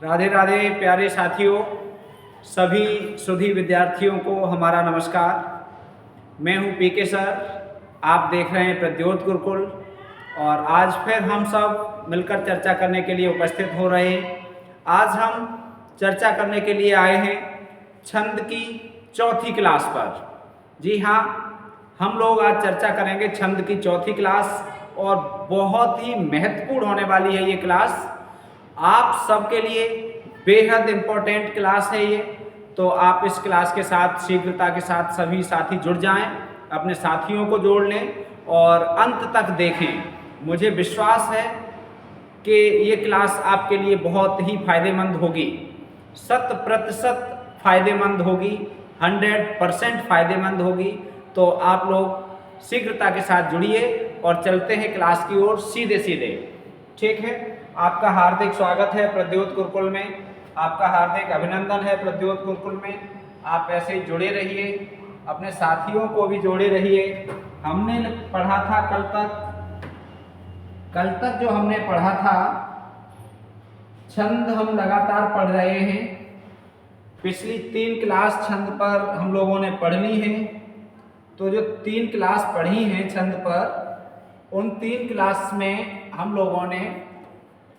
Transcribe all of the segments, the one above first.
राधे राधे प्यारे साथियों, सभी सुधी विद्यार्थियों को हमारा नमस्कार। मैं हूं पीके सर। आप देख रहे हैं प्रद्योत गुरुकुल और आज फिर हम सब मिलकर चर्चा करने के लिए उपस्थित हो रहे हैं। आज हम चर्चा करने के लिए आए हैं छंद की चौथी क्लास पर। जी हाँ, हम लोग आज चर्चा करेंगे छंद की चौथी क्लास और बहुत ही महत्वपूर्ण होने वाली है ये क्लास। आप सबके लिए बेहद इम्पोर्टेंट क्लास है ये, तो आप इस क्लास के साथ शीघ्रता के साथ सभी साथी जुड़ जाएं, अपने साथियों को जोड़ लें और अंत तक देखें। मुझे विश्वास है कि ये क्लास आपके लिए बहुत ही फायदेमंद होगी, 100% फायदेमंद होगी, 100% फायदेमंद होगी। तो आप लोग शीघ्रता के साथ जुड़िए और चलते हैं क्लास की ओर सीधे सीधे। ठीक है, आपका हार्दिक स्वागत है प्रद्योत गुरुकुल में, आपका हार्दिक अभिनंदन है प्रद्योत गुरुकुल में। आप ऐसे ही जुड़े रहिए, अपने साथियों को भी जोड़े रहिए। हमने पढ़ा था कल तक जो हमने पढ़ा था छंद हम लगातार पढ़ रहे हैं। पिछली 3 क्लास छंद पर हम लोगों ने पढ़ ली है। तो जो 3 क्लास पढ़ी हैं छंद पर, उन 3 क्लास में हम लोगों ने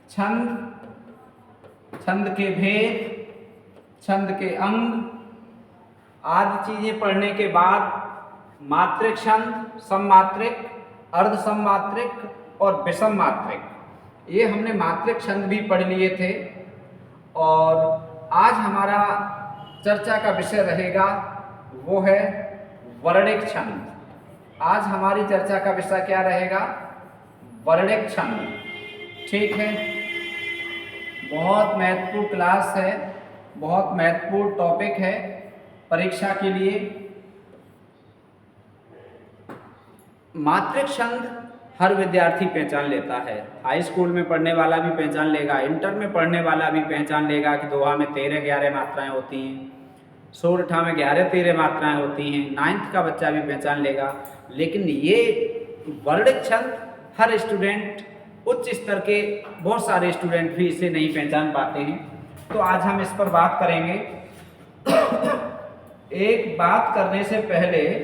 छंद के भेद, छंद के अंग आदि चीजें पढ़ने के बाद मात्रिक छंद, सममात्रिक, अर्ध सममात्रिक और विषम मात्रिक, ये हमने मात्रिक छंद भी पढ़ लिए थे। और आज हमारा चर्चा का विषय रहेगा वो है वर्णिक छंद। आज हमारी चर्चा का विषय क्या रहेगा? वर्णिक छंद। ठीक है, बहुत महत्वपूर्ण क्लास है, बहुत महत्वपूर्ण टॉपिक है परीक्षा के लिए। मात्रिक छंद हर विद्यार्थी पहचान लेता है। हाई स्कूल में पढ़ने वाला भी पहचान लेगा, इंटर में पढ़ने वाला भी पहचान लेगा कि दोहा में 13-11 मात्राएं होती हैं, सोरठा में 11-13 मात्राएं होती हैं। 9th का बच्चा भी पहचान लेगा। लेकिन ये वर्णिक छंद हर स्टूडेंट, उच्च स्तर के बहुत सारे स्टूडेंट भी इसे नहीं पहचान पाते हैं। तो आज हम इस पर बात करेंगे। एक बात करने से पहले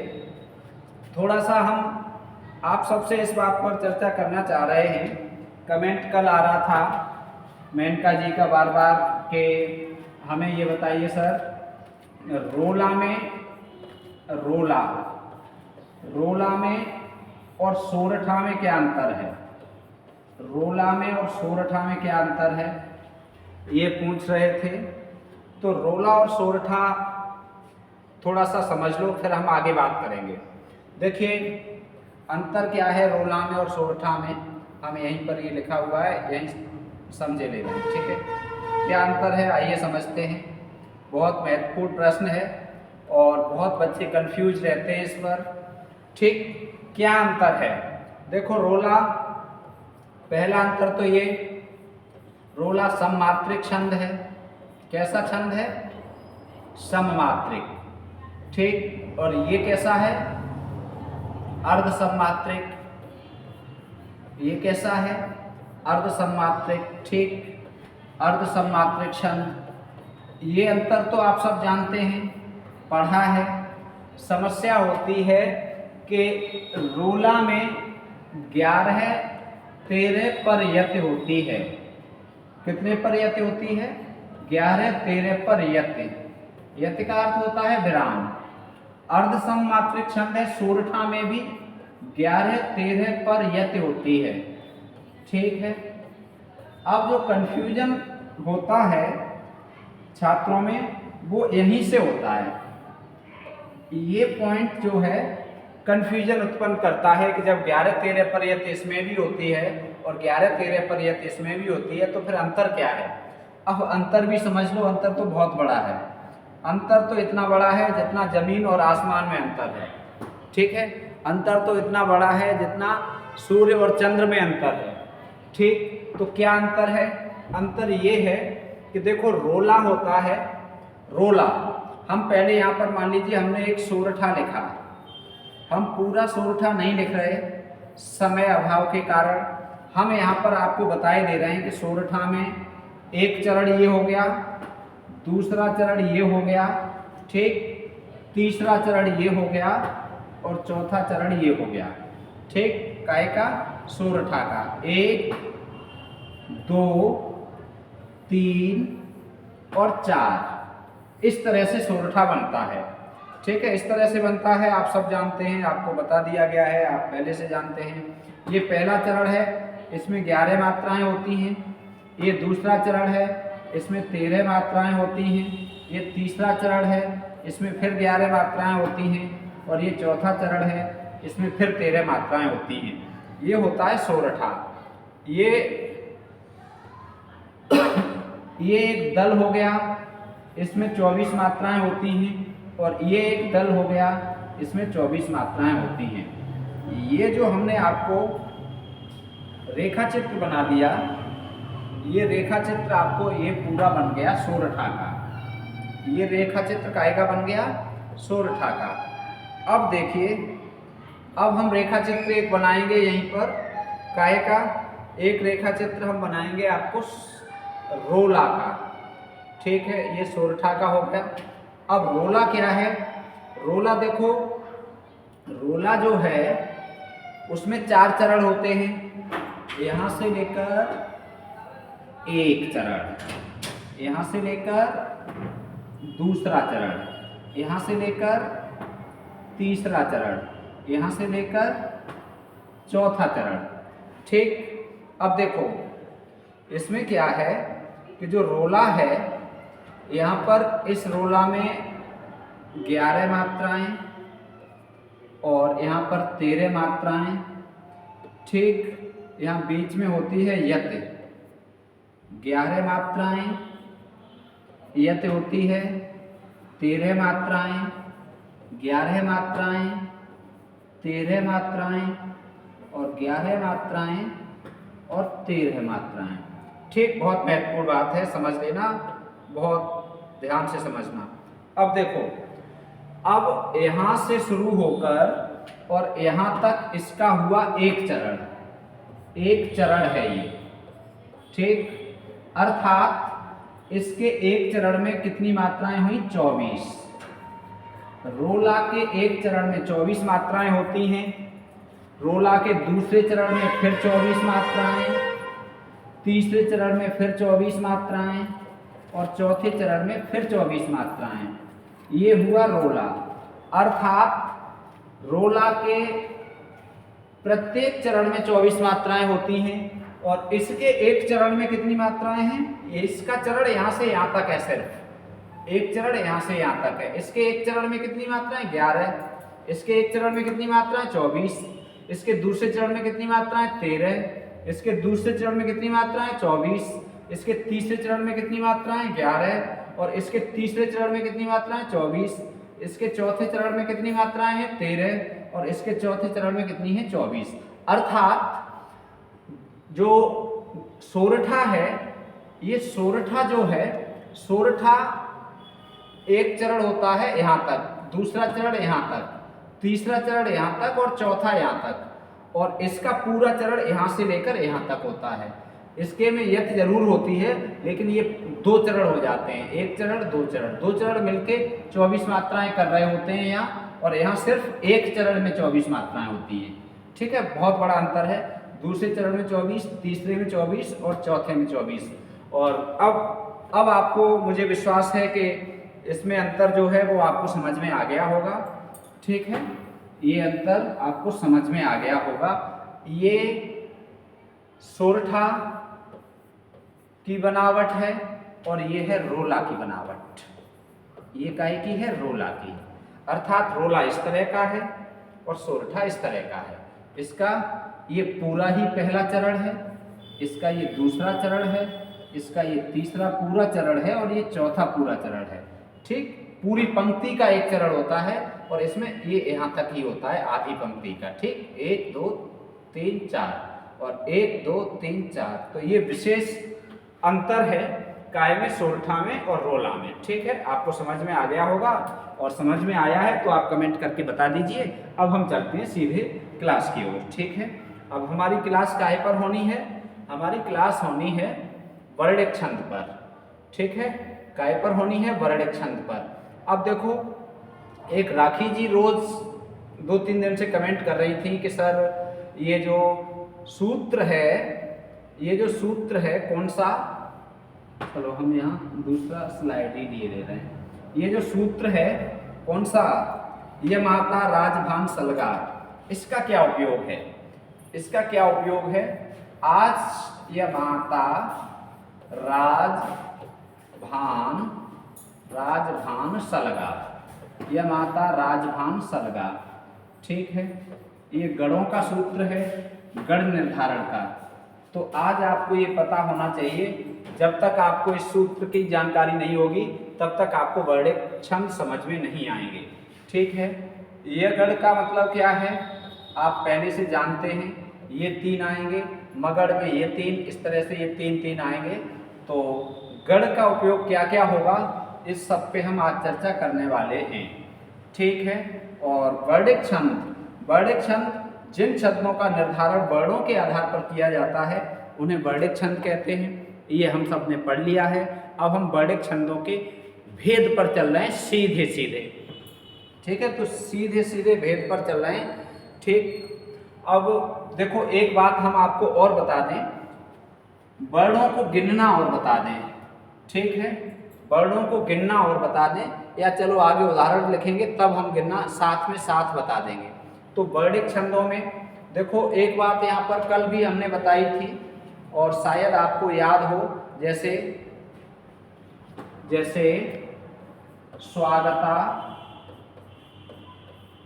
थोड़ा सा हम आप सबसे इस बात पर चर्चा करना चाह रहे हैं। कमेंट कल आ रहा था मेनका जी का बार बार कि हमें ये बताइए सर, रोला में और सोरठा में क्या अंतर है? रोला में और सोरठा में क्या अंतर है, ये पूछ रहे थे। तो रोला और सोरठा थोड़ा सा समझ लो, फिर हम आगे बात करेंगे। देखिए अंतर क्या है रोला में और सोरठा में, हम यहीं पर ये लिखा हुआ है, यहीं समझे ले रहे हैं। ठीक है, क्या अंतर है आइए समझते हैं। बहुत महत्वपूर्ण प्रश्न है और बहुत बच्चे कंफ्यूज रहते हैं इस पर। ठीक, क्या अंतर है? देखो रोला, पहला अंतर तो ये, रोला सममात्रिक छंद है। कैसा छंद है? सममात्रिक। ठीक, और ये कैसा है? अर्ध सममात्रिक। ये कैसा है? अर्ध सममात्रिक। ठीक, अर्ध सममात्रिक छंद। ये अंतर तो आप सब जानते हैं, पढ़ा है। समस्या होती है कि रोला में 11-13 पर यति होती है। कितने पर यति होती है? 11-13 पर यति। यति का अर्थ होता है विराम। अर्ध सममात्रिक छंद है, सोरठा में भी 11-13 पर यति होती है। ठीक है, अब जो कंफ्यूजन होता है छात्रों में वो यहीं से होता है। ये पॉइंट जो है कंफ्यूजन उत्पन्न करता है कि जब 11-13 पर यति इसमें भी होती है और 11-13 पर यति इसमें भी होती है, तो फिर अंतर क्या है? अब अंतर भी समझ लो, अंतर तो बहुत बड़ा है। अंतर तो इतना बड़ा है जितना जमीन और आसमान में अंतर है। ठीक है, अंतर तो इतना बड़ा है जितना सूर्य और चंद्र में अंतर है। ठीक, तो क्या अंतर है? अंतर ये है कि देखो रोला होता है, रोला हम पहले यहाँ पर मान लीजिए हमने एक सोरठा लिखा, हम पूरा सोरठा नहीं लिख रहे समय अभाव के कारण। हम यहाँ पर आपको बताए दे रहे हैं कि सोरठा में एक चरण ये हो गया, दूसरा चरण ये हो गया, ठीक, तीसरा चरण ये हो गया और चौथा चरण ये हो गया, ठीक। काय का? सोरठा का। 1 2 3 और 4 इस तरह से सोरठा बनता है, ठीक है। इस तरह से बनता है, आप सब जानते हैं, आपको बता दिया गया है, आप पहले से जानते हैं। ये पहला चरण है, इसमें 11 मात्राएं होती हैं। ये दूसरा चरण है, इसमें 13 मात्राएं होती हैं। ये तीसरा चरण है, इसमें फिर 11 मात्राएं होती हैं। और ये चौथा चरण है, इसमें फिर 13 मात्राएं होती हैं। ये होता है सोरठा। ये एक दल हो गया, इसमें 24 मात्राएं होती हैं। और ये एक दल हो गया, इसमें 24 मात्राएं होती हैं। ये जो हमने आपको रेखा चित्र बना दिया, ये रेखा चित्र आपको ये पूरा बन गया सोरठा का। ये रेखा चित्र काय का बन गया? सोरठा का। अब देखिए, अब हम रेखा चित्र एक बनाएंगे यहीं पर, काय का? एक रेखा चित्र हम बनाएंगे आपको रोला का, ठीक है। ये सोरठा का हो गया। अब रोला क्या है? रोला देखो, रोला जो है उसमें 4 चरण होते हैं। यहाँ से लेकर एक चरण, यहाँ से लेकर दूसरा चरण, यहाँ से लेकर तीसरा चरण, यहाँ से लेकर चौथा चरण, ठीक। अब देखो, इसमें क्या है कि जो रोला है, यहाँ पर इस रोला में 11 मात्राएं और यहाँ पर 13 मात्राएं, ठीक। यहाँ बीच में होती है यत, 11 मात्राएं, यत होती है, 13 मात्राएं, 11 मात्राएं, 13 मात्राएं और 11 मात्राएं और 13 मात्राएं, ठीक। बहुत महत्वपूर्ण बात है, समझ लेना, बहुत ध्यान से समझना। अब देखो, अब यहाँ से शुरू होकर और यहाँ तक इसका हुआ एक चरण, एक चरण है ये, ठीक। अर्थात इसके एक चरण में कितनी मात्राएं हुई? 24। रोला के एक चरण में 24 मात्राएं होती हैं। रोला के दूसरे चरण में फिर 24 मात्राएं, तीसरे चरण में फिर 24 मात्राएं और चौथे चरण में फिर 24 मात्राएं। ये हुआ रोला। अर्थात रोला के प्रत्येक चरण में 24 मात्राएं होती हैं और इसके एक चरण में कितनी मात्राएं हैं? इसका चरण यहाँ से यहाँ तक है, सिर्फ एक चरण यहाँ से यहाँ तक है। इसके एक चरण में कितनी मात्राएं? 11। इसके एक चरण में कितनी मात्राएं? 24। इसके दूसरे चरण में कितनी मात्राएं? 13। इसके दूसरे चरण में कितनी मात्राएं? 24। इसके तीसरे चरण में कितनी मात्राएं? 11। और इसके तीसरे चरण में कितनी मात्राएं? 24। इसके चौथे चरण में कितनी मात्राएं हैं? 13। और इसके चौथे चरण में कितनी है? 24। अर्थात जो सोरठा है, ये सोरठा जो है, सोरठा एक चरण होता है यहाँ तक, दूसरा चरण यहाँ तक, तीसरा चरण यहाँ तक और चौथा यहाँ तक, और इसका पूरा चरण यहाँ से लेकर यहाँ तक होता है। इसके में यत जरूर होती है, लेकिन ये 2 चरण हो जाते हैं, एक चरण 2 चरण, 2 चरण मिलके 24 मात्राएं कर रहे होते हैं यहाँ, और यहाँ सिर्फ एक चरण में 24 मात्राएं होती हैं, ठीक है। बहुत बड़ा अंतर है, दूसरे चरण में 24, तीसरे में 24 और चौथे में 24। और अब आपको मुझे विश्वास है कि इसमें अंतर जो है वो आपको समझ में आ गया होगा, ठीक है। ये अंतर आपको समझ में आ गया होगा। ये सोरठा की बनावट है और ये है रोला की बनावट। ये काहे की है? रोला की। अर्थात रोला इस तरह का है और सोरठा इस तरह का है। इसका ये पूरा ही पहला चरण है, इसका ये दूसरा चरण है, इसका ये तीसरा पूरा चरण है और ये चौथा पूरा चरण है, ठीक। पूरी पंक्ति का एक चरण होता है और इसमें ये यहाँ तक ही होता है, आधी पंक्ति का, ठीक। 1 2 3 4 और 1 2 3 4। तो ये विशेष अंतर है काय में, सोरठा में और रोला में, ठीक है। आपको समझ में आ गया होगा, और समझ में आया है तो आप कमेंट करके बता दीजिए। अब हम चलते हैं सीधे क्लास की ओर, ठीक है। अब हमारी क्लास काय पर होनी है? हमारी क्लास होनी है वर्णिक छंद पर, ठीक है, काय पर होनी है? वर्णिक छंद पर। अब देखो, एक राखी जी रोज 2-3 दिन से कमेंट कर रही थी कि सर ये जो सूत्र है कौन सा, चलो हम यहाँ दूसरा स्लाइड ही लिए दे रहे हैं। ये जो सूत्र है कौन सा, ये माता राजभान सलगार, इसका क्या उपयोग है? इसका क्या उपयोग है? आज यह माता राजभान सलगार, यह माता राजभान सलगार, ठीक है। ये गणों का सूत्र है, गण निर्धारण का। तो आज आपको ये पता होना चाहिए, जब तक आपको इस सूत्र की जानकारी नहीं होगी तब तक आपको वर्णिक छंद समझ में नहीं आएंगे, ठीक है। ये गण का मतलब क्या है आप पहले से जानते हैं, ये 3 आएंगे, मगड़ में ये 3, इस तरह से ये 3-3 आएंगे। तो गण का उपयोग क्या क्या होगा इस सब पे हम आज चर्चा करने वाले हैं, ठीक है। और वर्णिक छंद जिन छंदों का निर्धारण वर्णों के आधार पर किया जाता है उन्हें वर्णिक छंद कहते हैं। ये हम सब ने पढ़ लिया है। अब हम वर्णिक छंदों के भेद पर चल रहे हैं सीधे सीधे, ठीक है। तो सीधे सीधे भेद पर चल रहे हैं, ठीक। अब देखो एक बात हम आपको और बता दें, वर्णों को गिनना और बता दें, ठीक है। वर्णों को गिनना और बता दें, या चलो आगे उदाहरण लिखेंगे तब हम गिनना साथ में साथ बता देंगे। तो वर्णिक छंदों में देखो एक बात यहाँ पर कल भी हमने बताई थी और शायद आपको याद हो, जैसे स्वागता,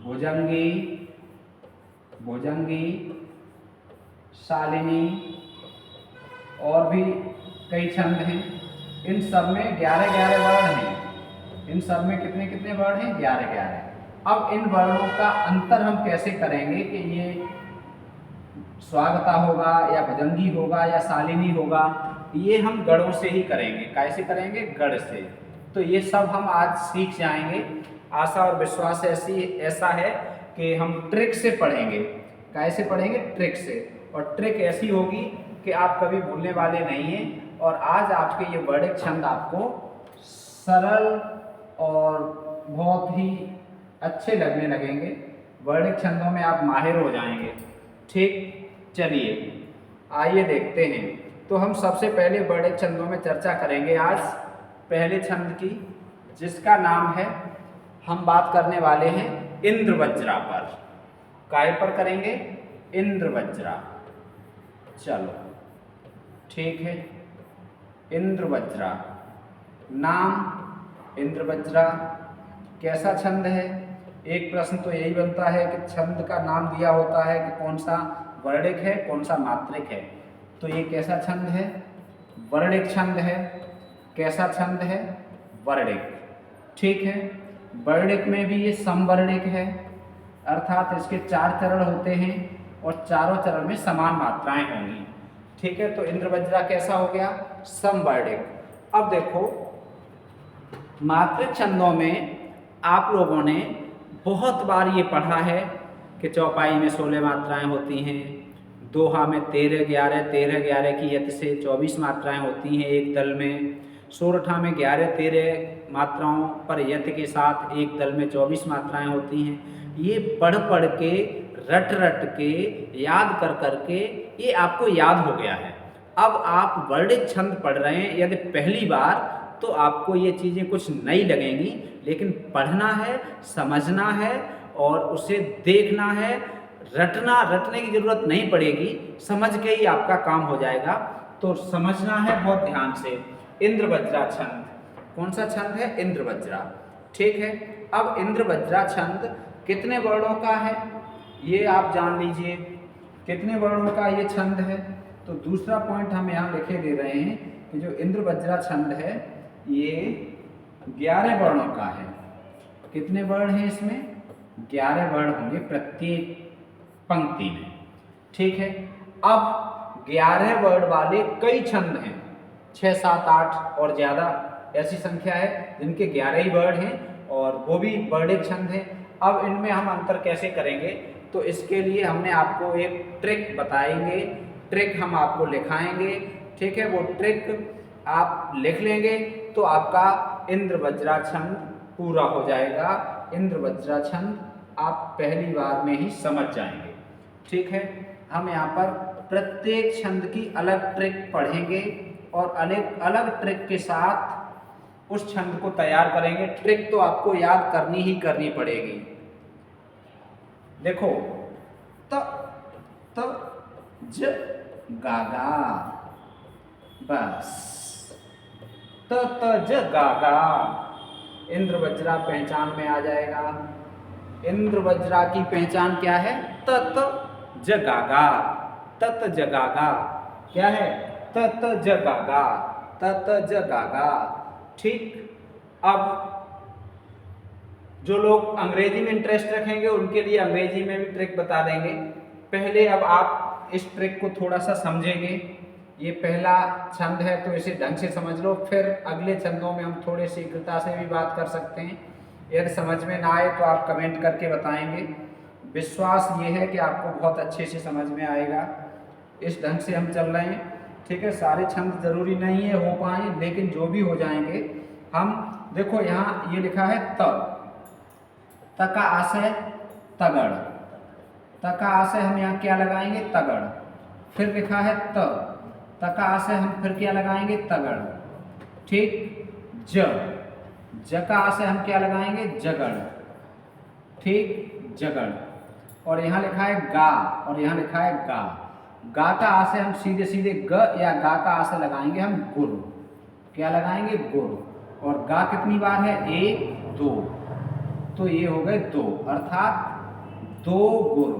भुजंगी, शालिनी और भी कई छंद हैं। इन सब में 11-11 वर्ण हैं। इन सब में कितने कितने वर्ण हैं? 11-11। अब इन वर्णों का अंतर हम कैसे करेंगे कि ये स्वागता होगा या भुजंगी होगा या शालिनी होगा, ये हम गणों से ही करेंगे। कैसे करेंगे? गण से। तो ये सब हम आज सीख जाएंगे। आशा और विश्वास ऐसा है कि हम ट्रिक से पढ़ेंगे। कैसे पढ़ेंगे? ट्रिक से। और ट्रिक ऐसी होगी कि आप कभी भूलने वाले नहीं हैं। और आज आपके ये वर्णिक छंद आपको सरल और बहुत ही अच्छे लगने लगेंगे। वर्णिक छंदों में आप माहिर हो जाएंगे, ठीक। चलिए आइए देखते हैं। तो हम सबसे पहले वर्णिक छंदों में चर्चा करेंगे आज पहले छंद की, जिसका नाम है, हम बात करने वाले हैं इंद्रवज्रा पर। काय पर करेंगे? इंद्रवज्रा। चलो ठीक है। इंद्रवज्रा नाम इंद्रवज्रा कैसा छंद है? एक प्रश्न तो यही बनता है कि छंद का नाम दिया होता है कि कौन सा वर्णिक है कौन सा मात्रिक है। तो ये कैसा छंद है? वर्णिक छंद है। कैसा छंद है? वर्णिक, ठीक है। वर्णिक में भी ये समवर्णिक है, अर्थात इसके 4 चरण होते हैं और चारों चरण में समान मात्राएं होंगी, ठीक है। तो इंद्रवज्रा कैसा हो गया? समवर्णिक। अब देखो मात्रिक छंदों में आप लोगों ने बहुत बार ये पढ़ा है कि चौपाई में 16 मात्राएं होती हैं, दोहा में 13-11 की यति से 24 मात्राएं होती हैं एक दल में, सोरठा में 11-13 मात्राओं पर यति के साथ एक दल में 24 मात्राएं होती हैं। ये पढ़ पढ़ के रट के याद कर के ये आपको याद हो गया है। अब आप वर्णिक छंद पढ़ रहे हैं, यदि पहली बार तो आपको ये चीज़ें कुछ नई लगेंगी, लेकिन पढ़ना है, समझना है और उसे देखना है। रटने की ज़रूरत नहीं पड़ेगी, समझ के ही आपका काम हो जाएगा। तो समझना है बहुत ध्यान से। इंद्रवज्रा छंद कौन सा छंद है? इंद्रवज्रा, ठीक है। अब इंद्रवज्रा छंद कितने वर्णों का है ये आप जान लीजिए। कितने वर्णों का ये छंद है? तो दूसरा पॉइंट हम यहाँ लिखे दे रहे हैं कि जो इंद्रवज्रा छंद है ये 11 वर्णों का है। कितने वर्ण हैं इसमें? 11 वर्ण होंगे प्रत्येक पंक्ति में, ठीक है। अब 11 वर्ण वाले कई छंद हैं, 6, 7, 8 और ज़्यादा ऐसी संख्या है जिनके 11 ही वर्ण हैं और वो भी वर्णिक छंद हैं। अब इनमें हम अंतर कैसे करेंगे? तो इसके लिए हमने आपको एक ट्रिक बताएंगे, ट्रिक हम आपको लिखाएंगे, ठीक है। वो ट्रिक आप लिख लेंगे तो आपका इंद्र वज्रा छंद पूरा हो जाएगा। इंद्र वज्रा छंद आप पहली बार में ही समझ जाएंगे। ठीक है, हम यहाँ पर प्रत्येक छंद की अलग ट्रिक पढ़ेंगे और अलग अलग ट्रिक के साथ उस छंद को तैयार करेंगे। ट्रिक तो आपको याद करनी ही करनी पड़ेगी। देखो, त त ज गा गा, बस त ज गा गा, इंद्र वज्रा पहचान में आ जाएगा। इंद्र वज्रा की पहचान क्या है? त ज गा गा, त ज गा गा, क्या है? त ज गा गा, त ज गा गा। ठीक, अब जो लोग अंग्रेजी में इंटरेस्ट रखेंगे उनके लिए अंग्रेजी में भी ट्रिक बता देंगे। पहले अब आप इस ट्रिक को थोड़ा सा समझेंगे। ये पहला छंद है तो इसे ढंग से समझ लो, फिर अगले छंदों में हम थोड़े शीघ्रता से भी बात कर सकते हैं। यदि समझ में ना आए तो आप कमेंट करके बताएंगे। विश्वास ये है कि आपको बहुत अच्छे से समझ में आएगा। इस ढंग से हम चल रहे हैं। ठीक है, सारे छंद जरूरी नहीं है हो पाए, लेकिन जो भी हो जाएंगे हम। देखो यहाँ ये लिखा है त का आशय तगड़, त का आशय हम यहाँ क्या लगाएंगे? तगड़। फिर लिखा है त का आशय हम फिर क्या लगाएंगे? तगड़। ठीक, ज का आशय हम क्या लगाएंगे? जगड़। ठीक, जगड़। और यहाँ लिखा है गा और यहाँ लिखा है गा। गा का आशय हम सीधे सीधे ग या गा का आशय लगाएंगे हम गुर। क्या लगाएंगे? गुर। और गा कितनी बार है? 1 2, तो ये हो गए 2, अर्थात 2 गुर,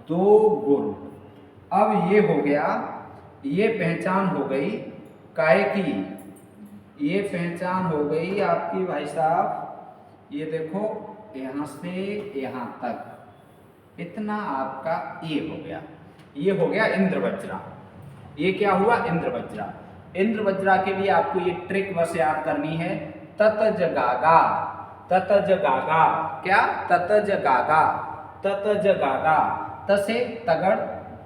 2 गुर। अब ये हो गया, ये पहचान हो गई काय की, ये पहचान हो गई आपकी भाई साहब। ये देखो यहाँ से यहाँ तक इतना आपका ये हो गया। ये हो गया इंद्र वज्रा। ये क्या हुआ? इंद्र वज्रा। इंद्र वज्रा के लिए आपको ये ट्रिक बस याद करनी है। तत ज गा गा, तत ज गा गा, क्या? तत ज गा गा, तत ज गा गा। त से तगड़,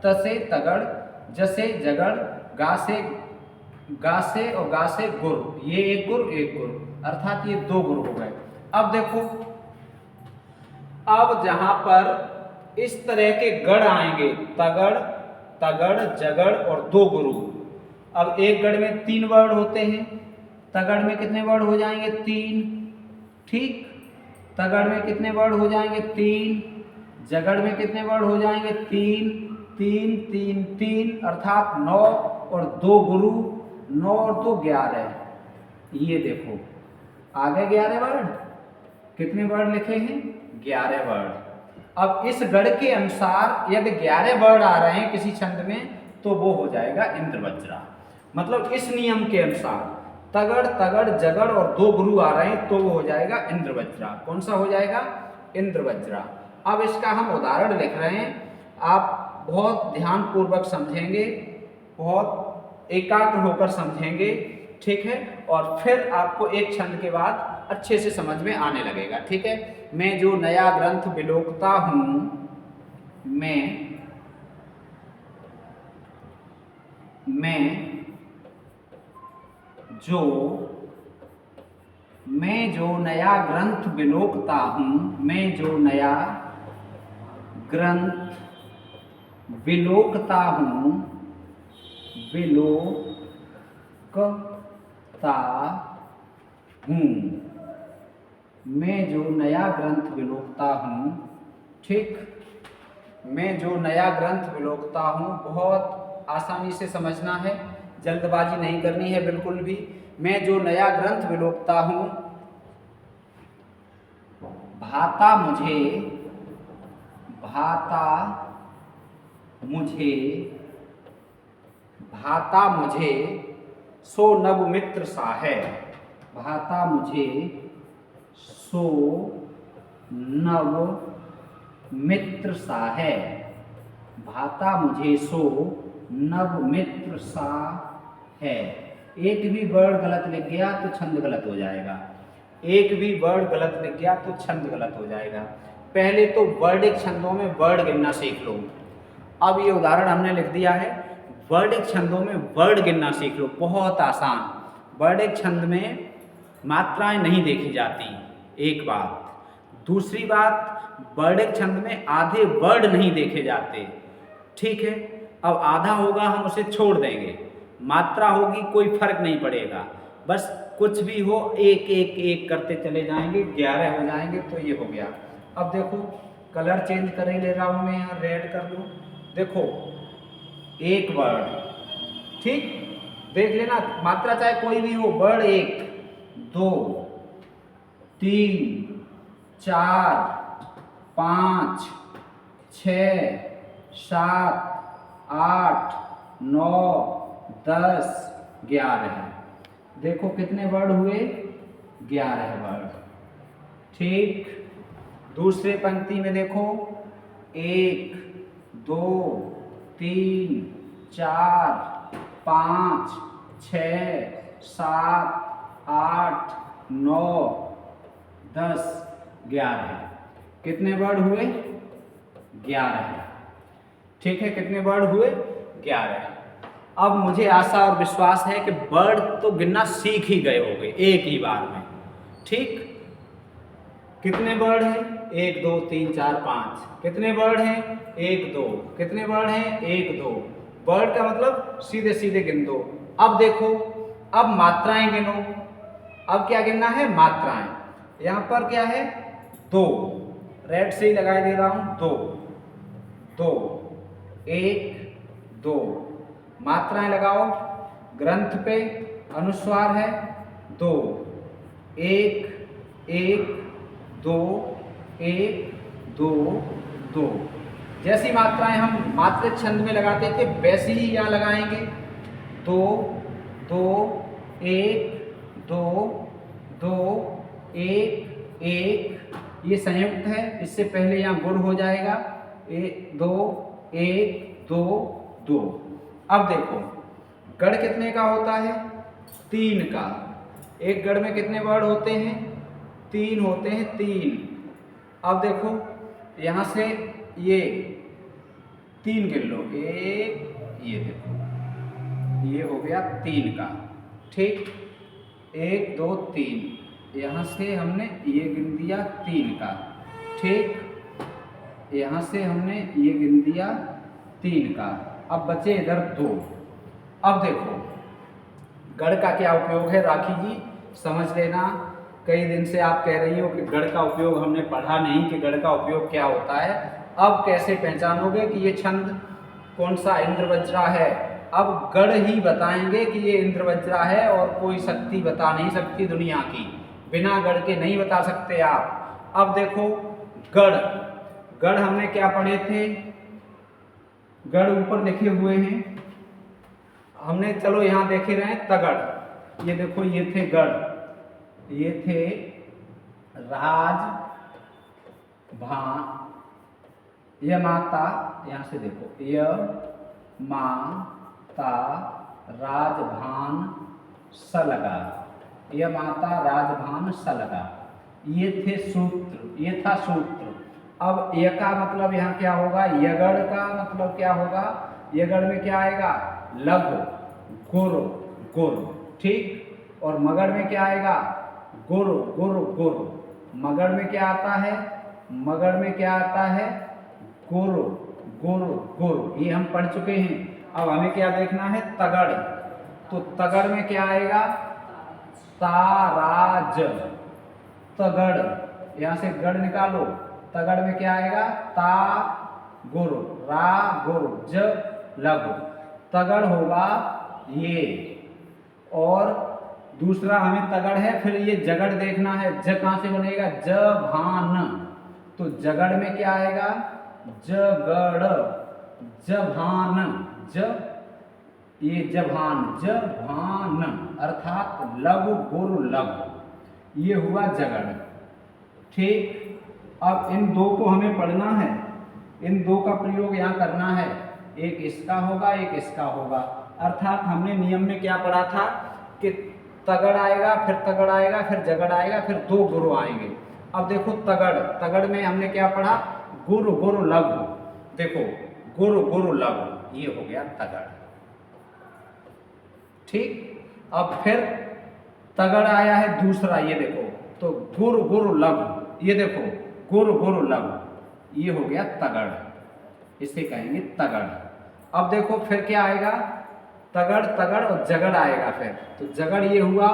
त से तगड़, ज से जगड़, गा से और गा से गुर। ये 1 गुर 1 गुर, अर्थात ये 2 गुर हो गए। अब देखो, अब जहां पर इस तरह के गढ़ आएंगे, तगड़, तगड़, जगड़ और 2 गुरु। अब एक गढ़ में 3 वर्ड होते हैं, तगड़ में कितने वर्ड हो जाएंगे? 3। ठीक, तगड़ में कितने वर्ड हो जाएंगे? 3। जगड़ में कितने वर्ड हो जाएंगे? 3 3 3 3, अर्थात 9 और 2 गुरु, 9 और 2 11। ये देखो आ गए 11 वर्ड। कितने वर्ड लिखे हैं? 11 वर्ड। अब इस गढ़ के अनुसार यदि 11 वर्ड आ रहे हैं किसी छंद में तो वो हो जाएगा इंद्र वज्रा। मतलब इस नियम के अनुसार तगड़, तगड़, जगड़ और 2 गुरु आ रहे हैं तो वो हो जाएगा इंद्र वज्रा। कौन सा हो जाएगा? इंद्र वज्रा। अब इसका हम उदाहरण लिख रहे हैं, आप बहुत ध्यान पूर्वक समझेंगे, बहुत एकाग्र होकर समझेंगे। ठीक है, और फिर आपको एक छंद के बाद अच्छे से समझ में आने लगेगा। ठीक है, मैं जो नया ग्रंथ बिलोकता हूँ, मैं जो नया ग्रंथ बिलोकता हूँ, मैं जो नया ग्रंथ बिलोकता हूँ, बिलोकता हूँ, मैं जो नया ग्रंथ बिलोकता हूँ। ठीक, मैं जो नया ग्रंथ बिलोकता हूँ, बहुत आसानी से समझना है, जल्दबाजी नहीं करनी है बिल्कुल भी। मैं जो नया ग्रंथ बिलोकता हूँ, भाता मुझे सो नव मित्र सा है। भाता मुझे सो नव मित्र सा है। भाता मुझे सो नव मित्र सा है। एक भी वर्ड गलत लिख गया तो छंद गलत हो जाएगा। एक भी वर्ड गलत लिख गया तो छंद गलत हो जाएगा। पहले तो वर्डिक छंदों में वर्ड गिनना सीख लो। अब ये उदाहरण हमने लिख दिया है, वर्डिक छंदों में वर्ड गिनना सीख लो, बहुत आसान। वर्डिक छंद में मात्राएं नहीं देखी जाती, एक बात। दूसरी बात, वर्डिक छंद में आधे वर्ड नहीं देखे जाते, ठीक है। अब आधा होगा हम उसे छोड़ देंगे, मात्रा होगी कोई फर्क नहीं पड़ेगा, बस कुछ भी हो एक एक एक करते चले जाएंगे, 11 हो जाएंगे, तो ये हो गया। अब देखो कलर चेंज कर ही ले रहा हूँ मैं, यहाँ रेड कर लूँ। देखो एक वर्ड, ठीक, देख लेना, मात्रा चाहे कोई भी हो, वर्ड 1 2 3 4 5 6 7 8 9 10 11। देखो कितने वर्ड हुए, 11 वर्ड, ठीक। दूसरे पंक्ति में देखो 1 2 3 4 5 6 7 8 9 10 11। कितने वर्ड हुए, 11, ठीक है। कितने वर्ड हुए, 11। अब मुझे आशा और विश्वास है कि वर्ड तो गिनना सीख ही गए होंगे एक ही बार में, ठीक। कितने वर्ड हैं, 1 2 3 4 5। कितने वर्ड हैं, 1 2। कितने वर्ड हैं, 1 2। वर्ड का मतलब सीधे सीधे गिन दो। अब देखो, अब मात्राएं गिनो। अब क्या गिनना है, मात्राएं। यहाँ पर क्या है, 2, रेड से ही लगाई दे रहा हूँ, 2 2 1 2। मात्राएं लगाओ, ग्रंथ पे अनुस्वार है 2 1 1 2 1 2 2। जैसी मात्राएं हम मात्रिक छंद में लगाते थे वैसी ही यहाँ लगाएंगे, 2 2 1 2 2 1 1। ये संयुक्त है, इससे पहले यहाँ गुण हो जाएगा, 1 2 1 2 2। अब देखो गढ़ कितने का होता है, 3 का। एक गढ़ में कितने वर्ड होते हैं, 3 होते हैं, 3। अब देखो यहाँ से ये 3 गिन लो, 1, ये देखो ये हो गया 3 का, ठीक। 1 2 3, यहाँ से हमने ये गिन दिया 3 का, ठीक। यहाँ से हमने ये गिन दिया 3 का। अब बचे इधर 2। अब देखो गढ़ का क्या उपयोग है, राखी जी समझ लेना। कई दिन से आप कह रही हो कि गढ़ का उपयोग हमने पढ़ा नहीं, कि गढ़ का उपयोग क्या होता है। अब कैसे पहचानोगे कि ये छंद कौन सा इंद्रवज्रा है। अब गढ़ ही बताएंगे कि ये इंद्रवज्रा है, और कोई शक्ति बता नहीं सकती दुनिया की, बिना गढ़ के नहीं बता सकते आप। अब देखो गढ़, गढ़ हमने क्या पढ़े थे, गढ़ ऊपर लिखे हुए हैं हमने, चलो यहाँ देखे रहे तगड़। ये देखो ये थे गढ़, ये थे राज भान, यह माता, यहाँ से देखो यह माता राजभान सलगा, यह माता राजभान सलगा। ये थे सूत्र, ये था सूत्र। अब य का मतलब यहाँ क्या होगा, यगड़ का मतलब क्या होगा, यगड़ में क्या आएगा, लघु गुरु गुरु, ठीक। और मगड़ में क्या आएगा, गुरु गुरु गुरु। मगड़ में क्या आता है, मगड़ में क्या आता है, गुरु गुरु गुरु। ये हम पढ़ चुके हैं। अब हमें क्या देखना है, तगड़। तो तगड़ में क्या आएगा, ताराज, तगड़। यहाँ से गढ़ निकालो, तगड़ में क्या आएगा, ता गुरु, रा गुरु, ज लघु। तगड़ होगा ये। और दूसरा हमें तगड़ है, फिर ये जगड़ देखना है, ज कहाँ से बनेगा, जभान। तो जगड़ में क्या आएगा, जगड़, जभान, ज ये जभान, जभान अर्थात लघु गुरु लघु, ये हुआ जगड़, ठीक। अब इन दो को हमें पढ़ना है, इन दो का प्रयोग यहाँ करना है, एक इसका होगा एक इसका होगा। अर्थात हमने नियम में क्या पढ़ा था कि तगड़ आएगा, फिर तगड़ आएगा, फिर जगड़ आएगा, फिर 2 गुरु आएंगे। अब देखो तगड़, तगड़ में हमने क्या पढ़ा, गुरु गुरु लघु। देखो गुरु गुरु लघु, ये हो गया तगड़, ठीक। अब फिर तगड़ आया है दूसरा, ये देखो, तो गुरु गुरु लघु, ये देखो गुरु गुरु लघु, ये हो गया तगड़, इसे कहेंगे तगड़। अब देखो फिर क्या आएगा, तगड़ तगड़ और जगड़ आएगा फिर, तो जगड़ ये हुआ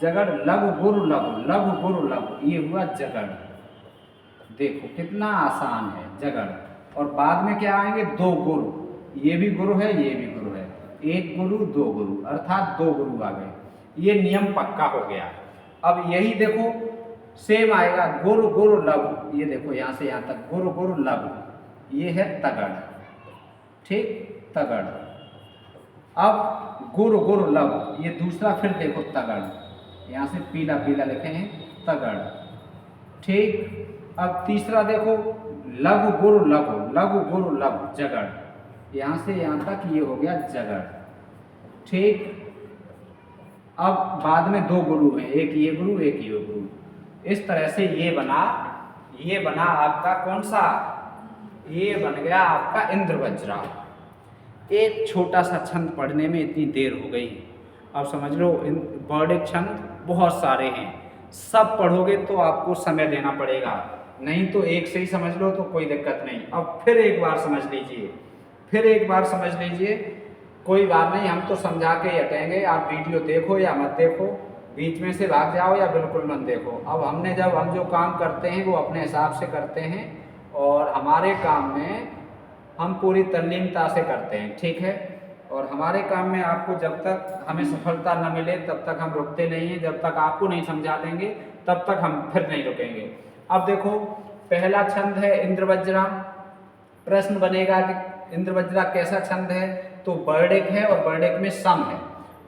जगड़, लघु गुरु लघु, लघु गुरु लघु, ये हुआ जगड़। देखो कितना आसान है जगड़। और बाद में क्या आएंगे, दो गुरु, ये भी गुरु है ये भी गुरु है, एक गुरु दो गुरु, अर्थात दो गुरु आ गए, ये नियम पक्का हो गया। अब यही देखो सेम आएगा, गुरु गुरु लघु, ये देखो यहाँ से यहाँ तक गुरु गुरु लघु, ये है तगड़, ठीक, तगड़। अब गुरु गुरु लघु, ये दूसरा फिर देखो तगड़, यहाँ से पीला पीला लिखे हैं तगड़, ठीक। अब तीसरा देखो लघु गुरु लघु, लघु गुरु लघु, जगड़, यहाँ से यहाँ तक ये हो गया जगड़, ठीक। अब बाद में दो गुरु हैं, एक ये गुरु एक ये गुरु, इस तरह से ये बना आपका कौन सा, ये बन गया आपका इंद्रवज्रा। एक छोटा सा छंद पढ़ने में इतनी देर हो गई, अब समझ लो बौड़िक छंद बहुत सारे हैं, सब पढ़ोगे तो आपको समय देना पड़ेगा, नहीं तो एक से ही समझ लो तो कोई दिक्कत नहीं। अब फिर एक बार समझ लीजिए, फिर एक बार समझ लीजिए, कोई बात नहीं, हम तो समझा के ही हटेंगे, आप वीडियो देखो या मत देखो, बीच में से भाग जाओ या बिल्कुल मत देखो। अब हम जो काम करते हैं वो अपने हिसाब से करते हैं, और हमारे काम में हम पूरी तल्लीनता से करते हैं, ठीक है। और हमारे काम में आपको जब तक हमें सफलता न मिले तब तक हम रुकते नहीं हैं, जब तक आपको नहीं समझा देंगे तब तक हम फिर नहीं रुकेंगे। अब देखो पहला छंद है इंद्रवज्रा, प्रश्न बनेगा कि इंद्रवज्रा कैसा छंद है, तो वर्णिक है और वर्णिक में सम है।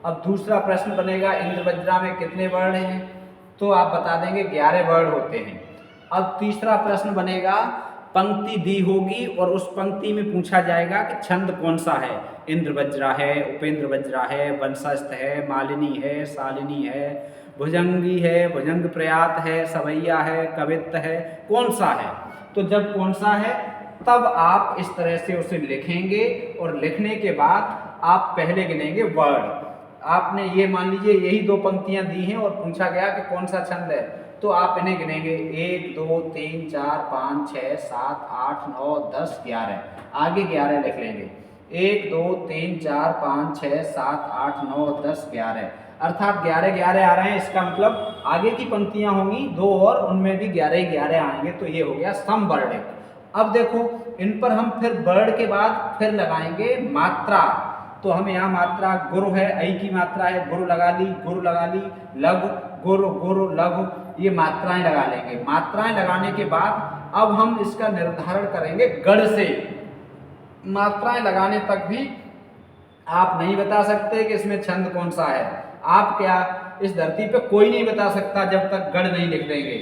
अब दूसरा प्रश्न बनेगा इंद्रवज्रा में कितने वर्ण हैं, तो आप बता देंगे 11 वर्ण होते हैं। अब तीसरा प्रश्न बनेगा, पंक्ति दी होगी और उस पंक्ति में पूछा जाएगा कि छंद कौन सा है, इंद्रवज्रा है, उपेंद्र वज्रा है, वंशस्थ है, मालिनी है, शालिनी है, भुजंगी है, भुजंग प्रयात है, सवैया है, कवित्त है, कौन सा है। तो जब कौन सा है तब आप इस तरह से उसे लिखेंगे, और लिखने के बाद आप पहले गिनेंगे वर्ण। आपने ये मान लीजिए यही दो पंक्तियां दी हैं और पूछा गया कि कौन सा छंद है, तो आप इन्हें गिनेंगे 1 2 3 4 5 6 7 8 9 10 11, आगे 11 लिख लेंगे, 1 2 3 4 5 6 7 8 9 10 11, अर्थात 11 11 आ रहे हैं, इसका मतलब आगे की पंक्तियां होंगी दो और उनमें भी 11 11 आएंगे, तो ये हो गया समवर्णिक। अब देखो इन पर हम फिर वर्ण के बाद फिर लगाएंगे मात्रा, तो हम यहाँ मात्रा गुरु है, ऐ की मात्रा है, गुरु लगा ली, गुरु लगा ली, लघु गुरु गुरु लघु, ये मात्राएं लगा लेंगे। मात्राएं लगाने के बाद अब हम इसका निर्धारण करेंगे गढ़ से। मात्राएं लगाने तक भी आप नहीं बता सकते कि इसमें छंद कौन सा है, आप क्या इस धरती पे कोई नहीं बता सकता जब तक गढ़ नहीं लिख देंगे,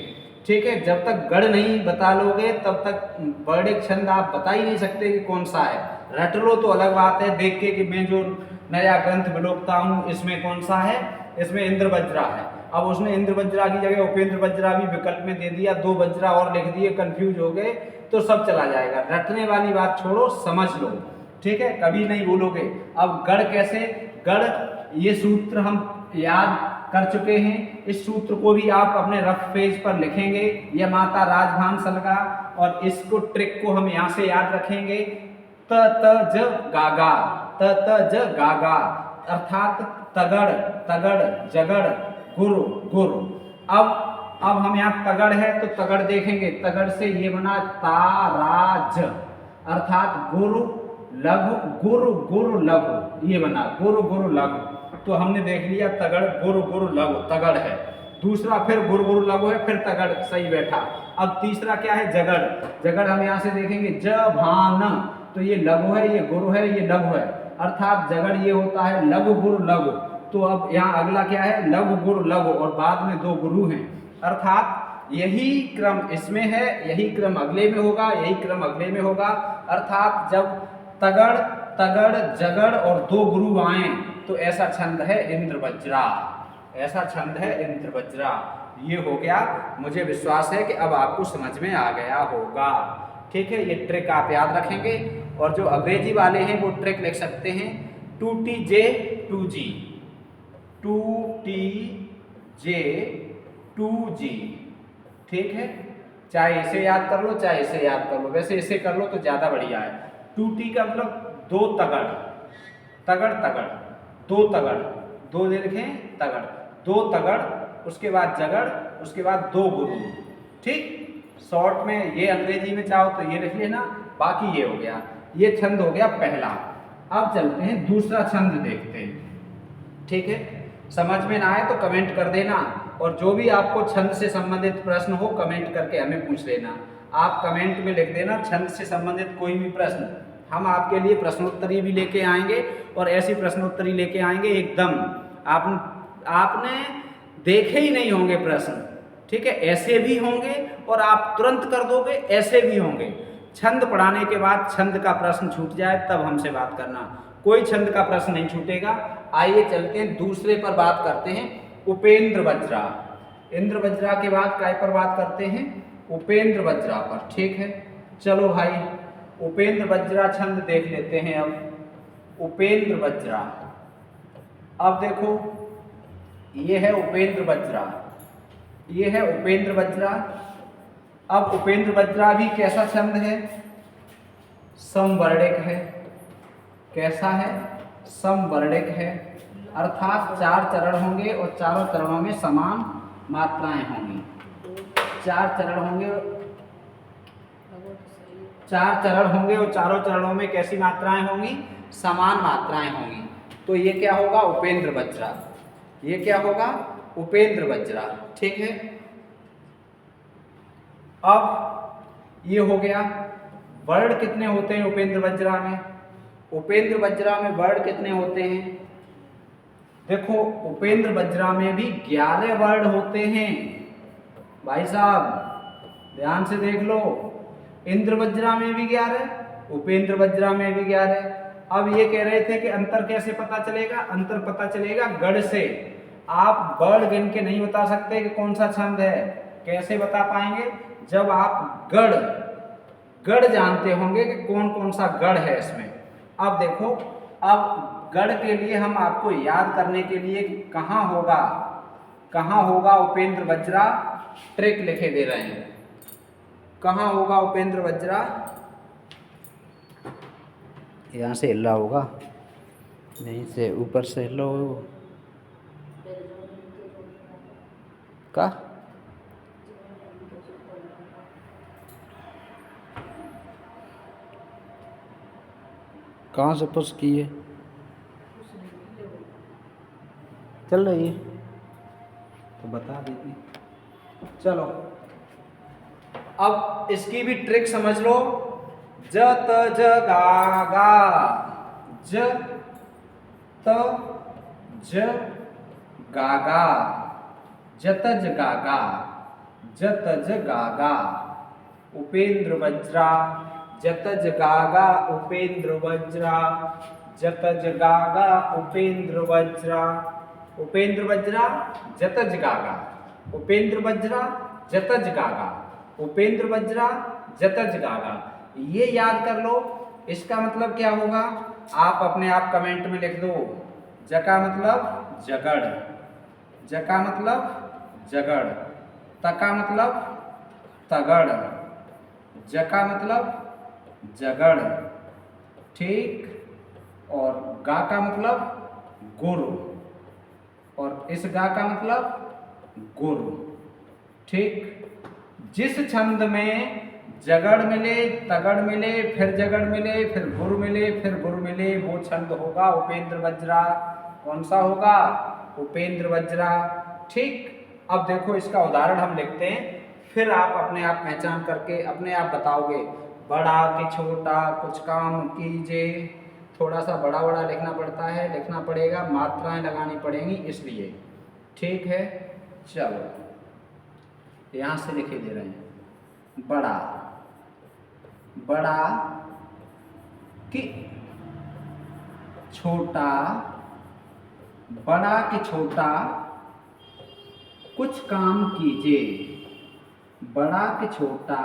ठीक है। जब तक गढ़ नहीं बता लोगे तब तक वर्णिक छंद आप बता ही नहीं सकते कि कौन सा है। रट लो तो अलग बात है, देख के कि मैं जो नया ग्रंथ बिलोकता हूँ इसमें कौन सा है, इसमें इंद्रवज्रा है। अब उसने इंद्रवज्रा की जगह उपेंद्र वज्रा भी विकल्प में दे दिया, 2 वज्रा और लिख दिए, कंफ्यूज हो गए तो सब चला जाएगा। रटने वाली बात छोड़ो, समझ लो, ठीक है, कभी नहीं भूलोगे। अब गढ़ कैसे, गढ़ ये सूत्र हम याद कर चुके हैं, इस सूत्र को भी आप अपने रफ पेज पर लिखेंगे, यह माता राजभान सलगा, और इसको ट्रिक को हम यहाँ से याद रखेंगे, त त ज गागा, त त ज गागा, अर्थात तगड़ तगड़ जगड़ गुरु गुरु। अब हम यहाँ तगड़ है तो तगड़ देखेंगे, तगड़ से ये बना ताराज, अर्थात गुरु लघु गुरु गुरु लघु, ये बना गुरु गुरु लघु। तो हमने देख लिया तगड़ गुरु गुरु लघु, तगड़ है। दूसरा फिर गुरु गुरु लघु है, फिर तगड़ सही बैठा। अब तीसरा क्या है, जगड़। जगड़ हम यहाँ से देखेंगे ज भान, तो ये लघु है, ये गुरु है, ये लघु है, अर्थात जगड़ ये होता है लघु गुरु लघु। तो अब यहाँ अगला क्या है, लघु गुरु लघु, और बाद में 2 गुरु हैं, अर्थात यही क्रम इसमें है, यही क्रम अगले में होगा, यही क्रम अगले में होगा। अर्थात जब तगड़ तगड़ जगड़ और 2 गुरु आए तो ऐसा छंद है इंद्रवज्रा, ऐसा छंद है इंद्रवज्रा। ये हो गया, मुझे विश्वास है कि अब आपको समझ में आ गया होगा, ठीक है। ये ट्रिक आप याद रखेंगे, और जो अंग्रेजी वाले हैं वो ट्रिक लिख सकते हैं 2T J 2G, 2TJ 2G। ठीक है, चाहे इसे याद कर लो चाहे इसे याद कर लो, वैसे इसे कर लो तो ज़्यादा बढ़िया है। 2T का मतलब दो तगड़, तगड़ तगड़, दो तगड़, दो दे लिखें तगड़, दो तगड़, उसके बाद जगड़, उसके बाद दो गुरु। ठीक, शॉर्ट में ये अंग्रेजी में चाहो तो ये लिख लेना, बाकी ये हो गया, ये छंद हो गया पहला। अब चलते हैं दूसरा छंद देखते हैं। ठीक है, समझ में ना आए तो कमेंट कर देना, और जो भी आपको छंद से संबंधित प्रश्न हो कमेंट करके हमें पूछ लेना। आप कमेंट में लिख देना छंद से संबंधित कोई भी प्रश्न, हम आपके लिए प्रश्नोत्तरी भी लेके आएंगे, और ऐसी प्रश्नोत्तरी लेके आएंगे एकदम आपने देखे ही नहीं होंगे प्रश्न। ठीक है, ऐसे भी होंगे और आप तुरंत कर दोगे, ऐसे भी होंगे। छंद पढ़ाने के बाद छंद का प्रश्न छूट जाए तब हमसे बात करना, कोई छंद का प्रश्न नहीं छूटेगा। आइए चलते हैं दूसरे पर बात करते हैं, उपेंद्र वज्रा। इंद्र वज्रा के बाद काय पर बात करते हैं, उपेंद्र वज्रा पर। ठीक है, चलो भाई उपेंद्र वज्रा छंद देख लेते हैं। अब उपेंद्र वज्रा, अब देखो ये है उपेंद्र वज्रा, ये है उपेंद्र वज्रा। अब उपेंद्र वज्रा भी कैसा छंद है, समवर्णिक है। कैसा है, समवर्णिक है, अर्थात 4 चरण होंगे और चारों चरणों में समान मात्राएं होंगी। 4 चरण होंगे, 4 चरण होंगे और चारों चरणों में कैसी मात्राएं होंगी, समान मात्राएं होंगी। तो ये क्या होगा, उपेंद्र वज्रा। ये क्या होगा, उपेंद्र वज्रा। ठीक है, अब ये हो गया। वर्ण कितने होते हैं उपेंद्र वज्रा में, उपेंद्र वज्रा में वर्ण कितने होते हैं, देखो उपेंद्र वज्रा में भी 11 वर्ण होते हैं। भाई साहब ध्यान से देख लो, इंद्र वज्रा में भी 11, उपेंद्र वज्रा में भी 11। अब ये कह रहे थे कि अंतर कैसे पता चलेगा, अंतर पता चलेगा गढ़ से। आप वर्ण गिन के नहीं बता सकते कि कौन सा छंद है, कैसे बता पाएंगे, जब आप गढ़ गढ़ जानते होंगे कि कौन कौन सा गढ़ है इसमें। अब देखो, अब गढ़ के लिए हम आपको याद करने के लिए कहाँ होगा उपेंद्र वज्रा, ट्रिक लिखे दे रहे हैं। कहाँ होगा उपेंद्र वज्रा, यहाँ से हिला होगा, यहीं से ऊपर से हिलो का, कहाँ से पुश की है, चल रही है तो बता देती। चलो अब इसकी भी ट्रिक समझ लो। ज त ज गा गा, ज त ज गा गा, जतज गा गा, जतज गा गा, उपेंद्र वज्रा, जतज गा गा, उपेंद्र वज्रा, जतज गा गा, उपेंद्र वज्रा, उपेंद्र वज्रा, जतज गा गा, उपेंद्र वज्रा, जतज गा गा, उपेंद्र वज्रा, जतज गा गा। ये याद कर लो, इसका मतलब क्या होगा, आप अपने आप कमेंट में लिख दो। ज का मतलब जगड़, ज का मतलब जगड़, त का मतलब तगड़, ज का मतलब जगड़। ठीक, और गा का मतलब गुरु, और इस गा का मतलब गुरु। ठीक, जिस छंद में जगड़ मिले, तगड़ मिले, फिर जगड़ मिले, फिर गुरु मिले, फिर गुरु मिले, वो छंद होगा उपेंद्र वज्रा। कौन सा होगा, उपेंद्र वज्रा। ठीक, अब देखो इसका उदाहरण हम लिखते हैं, फिर आप अपने आप पहचान करके अपने आप बताओगे। बड़ा कि छोटा, कुछ काम कीजिए। थोड़ा सा बड़ा बड़ा लिखना पड़ता है, लिखना पड़ेगा, मात्राएं लगानी पड़ेंगी इसलिए। ठीक है, चलो यहाँ से लिखे दे रहे हैं। बड़ा, बड़ा कि छोटा, बड़ा कि छोटा, कुछ काम कीजिए, बड़ा कि छोटा,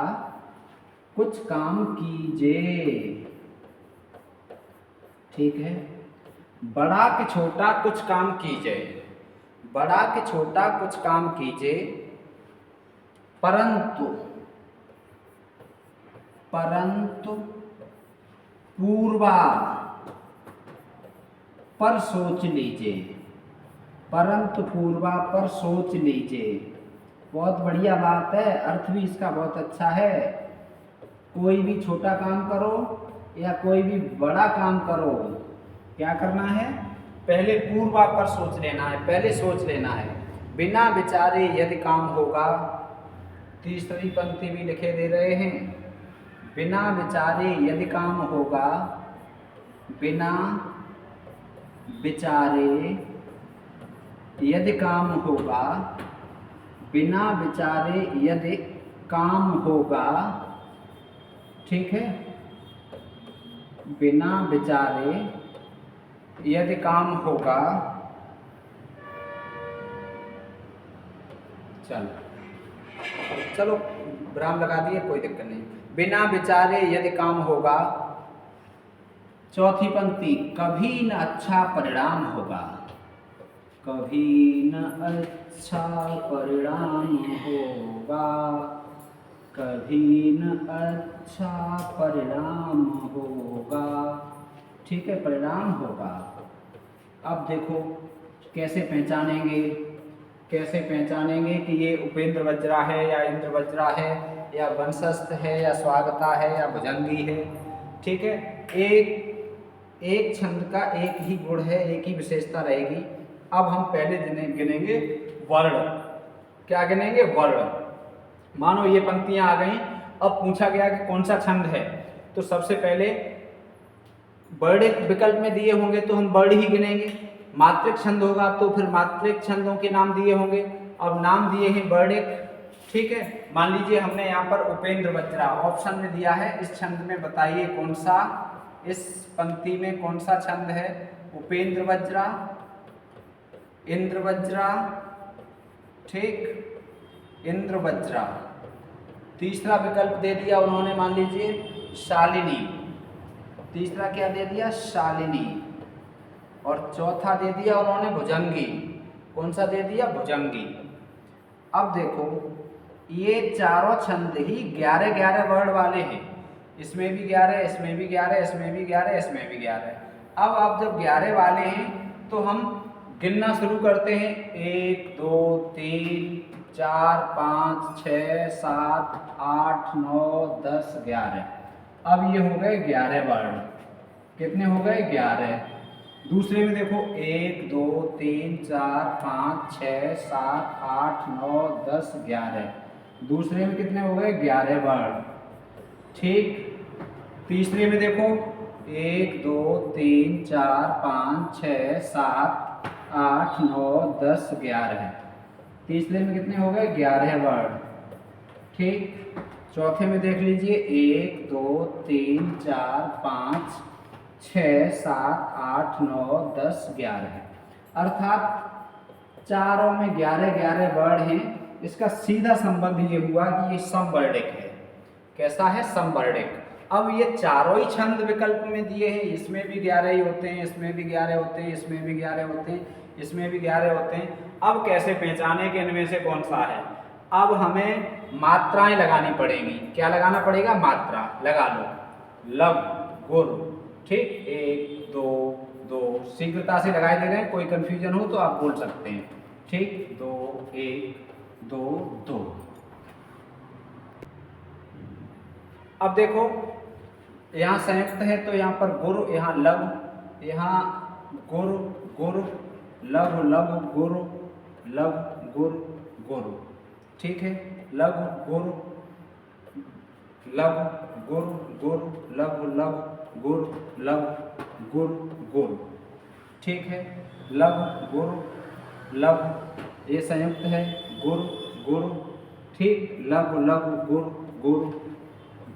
कुछ काम कीजिए। ठीक है, बड़ा कि छोटा कुछ काम कीजिए। बड़ा कि छोटा कुछ काम कीजिए, परंतु पूर्वार्ध पर सोच लीजिए, परंतु पूर्वार्ध पर सोच लीजिए। बहुत बढ़िया बात है, अर्थ भी इसका बहुत अच्छा है। कोई भी छोटा काम करो या कोई भी बड़ा काम करो, क्या करना है? पहले पूर्वार्ध पर सोच लेना है, पहले सोच लेना है। बिना विचारे यदि काम होगा, तीसरी पंक्ति भी लिखे दे रहे हैं, बिना विचारे यदि काम होगा, बिना विचारे यदि काम होगा, बिना विचारे यदि काम होगा, ठीक है, बिना विचारे यदि काम होगा, चलो विराम लगा दिए, कोई दिक्कत नहीं। बिना विचारे यदि काम होगा, चौथी पंक्ति, कभी न अच्छा परिणाम होगा, कभी न अच्छा परिणाम होगा, कभी न अच्छा परिणाम होगा, ठीक है, परिणाम होगा। अब देखो कैसे पहचानेंगे, कैसे पहचानेंगे कि ये उपेंद्र वज्रा है या इंद्र वज्रा है या वंशस्थ है या स्वागता है या भुजंगी है। ठीक है, एक छंद का एक ही गुण है, एक ही विशेषता रहेगी। अब हम पहले गिनेंगे वर्ण। क्या गिनेंगे? वर्ण। मानो ये पंक्तियां आ गई, अब पूछा गया कि कौन सा छंद है, तो सबसे पहले वर्णिक विकल्प में दिए होंगे तो हम वर्ण ही गिनेंगे। मात्रिक छंद होगा तो फिर मात्रिक छंदों के नाम दिए होंगे। अब नाम दिए हैं वर्णिक। ठीक है, मान लीजिए हमने यहाँ पर उपेंद्र वज्रा ऑप्शन में दिया है, इस छंद में बताइए कौन सा, इस पंक्ति में कौन सा छंद है? उपेंद्र वज्रा, इंद्र वज्रा, ठीक, इंद्र वज्रा। तीसरा विकल्प दे दिया उन्होंने, मान लीजिए शालिनी। तीसरा क्या दे दिया? शालिनी। और चौथा दे दिया उन्होंने भुजंगी। कौन सा दे दिया? भुजंगी। अब देखो ये चारों छंद ही 11-11 वर्ण वाले हैं। इसमें भी 11, इसमें भी 11, इसमें भी 11, इसमें भी 11। अब आप जब 11 वाले हैं तो हम गिनना शुरू करते हैं। 1 2 3 4 5 6 7 8 9 10 11। अब ये हो गए 11 वर्ण। कितने हो गए? 11। दूसरे में देखो 1 2 3 4 5 6 7 8 9 10 11। दूसरे में कितने हो गए? 11 वर्ण। ठीक। तीसरे में देखो 1 2 3 4 5 6 7 8 9 10 11। तीसरे में कितने हो गए? 11 वर्ण। ठीक। चौथे में देख लीजिए 1 2 3 4 5 6 7 8 9 10 11। अर्थात चारों में 11-11 वर्ण हैं। इसका सीधा संबंध ये हुआ कि ये समवर्णिक है। कैसा है? समवर्णिक। अब ये चारों ही छंद विकल्प में दिए हैं, इसमें भी 11 ही होते हैं, इसमें भी 11 होते हैं, इसमें भी 11 होते हैं, इसमें भी 11 होते हैं। अब कैसे पहचाने कि इनमें से कौन सा है? अब हमें मात्राएं लगानी पड़ेंगी। क्या लगाना पड़ेगा? मात्रा लगा लो। लघु, गुरु, ठीक, 1 2 2 शीघ्रता से लगाए दे रहे हैं। कोई कंफ्यूजन हो तो आप बोल सकते हैं। ठीक, 2 1 2 2। अब देखो यहाँ संयुक्त है तो यहाँ पर गुरु, यहाँ लघु, यहाँ गुरु गुरु, लघु लघु गुरु, लघु गुरु गुरु। ठीक है, लघु गुरु, लघु गुरु गुरु, लघु लघु गुरु, लघु गुरु गुरु। ठीक है, लघु गुरु, लघु ये संयुक्त है, गुरु गुरु। ठीक, लघु लघु गुरु गुरु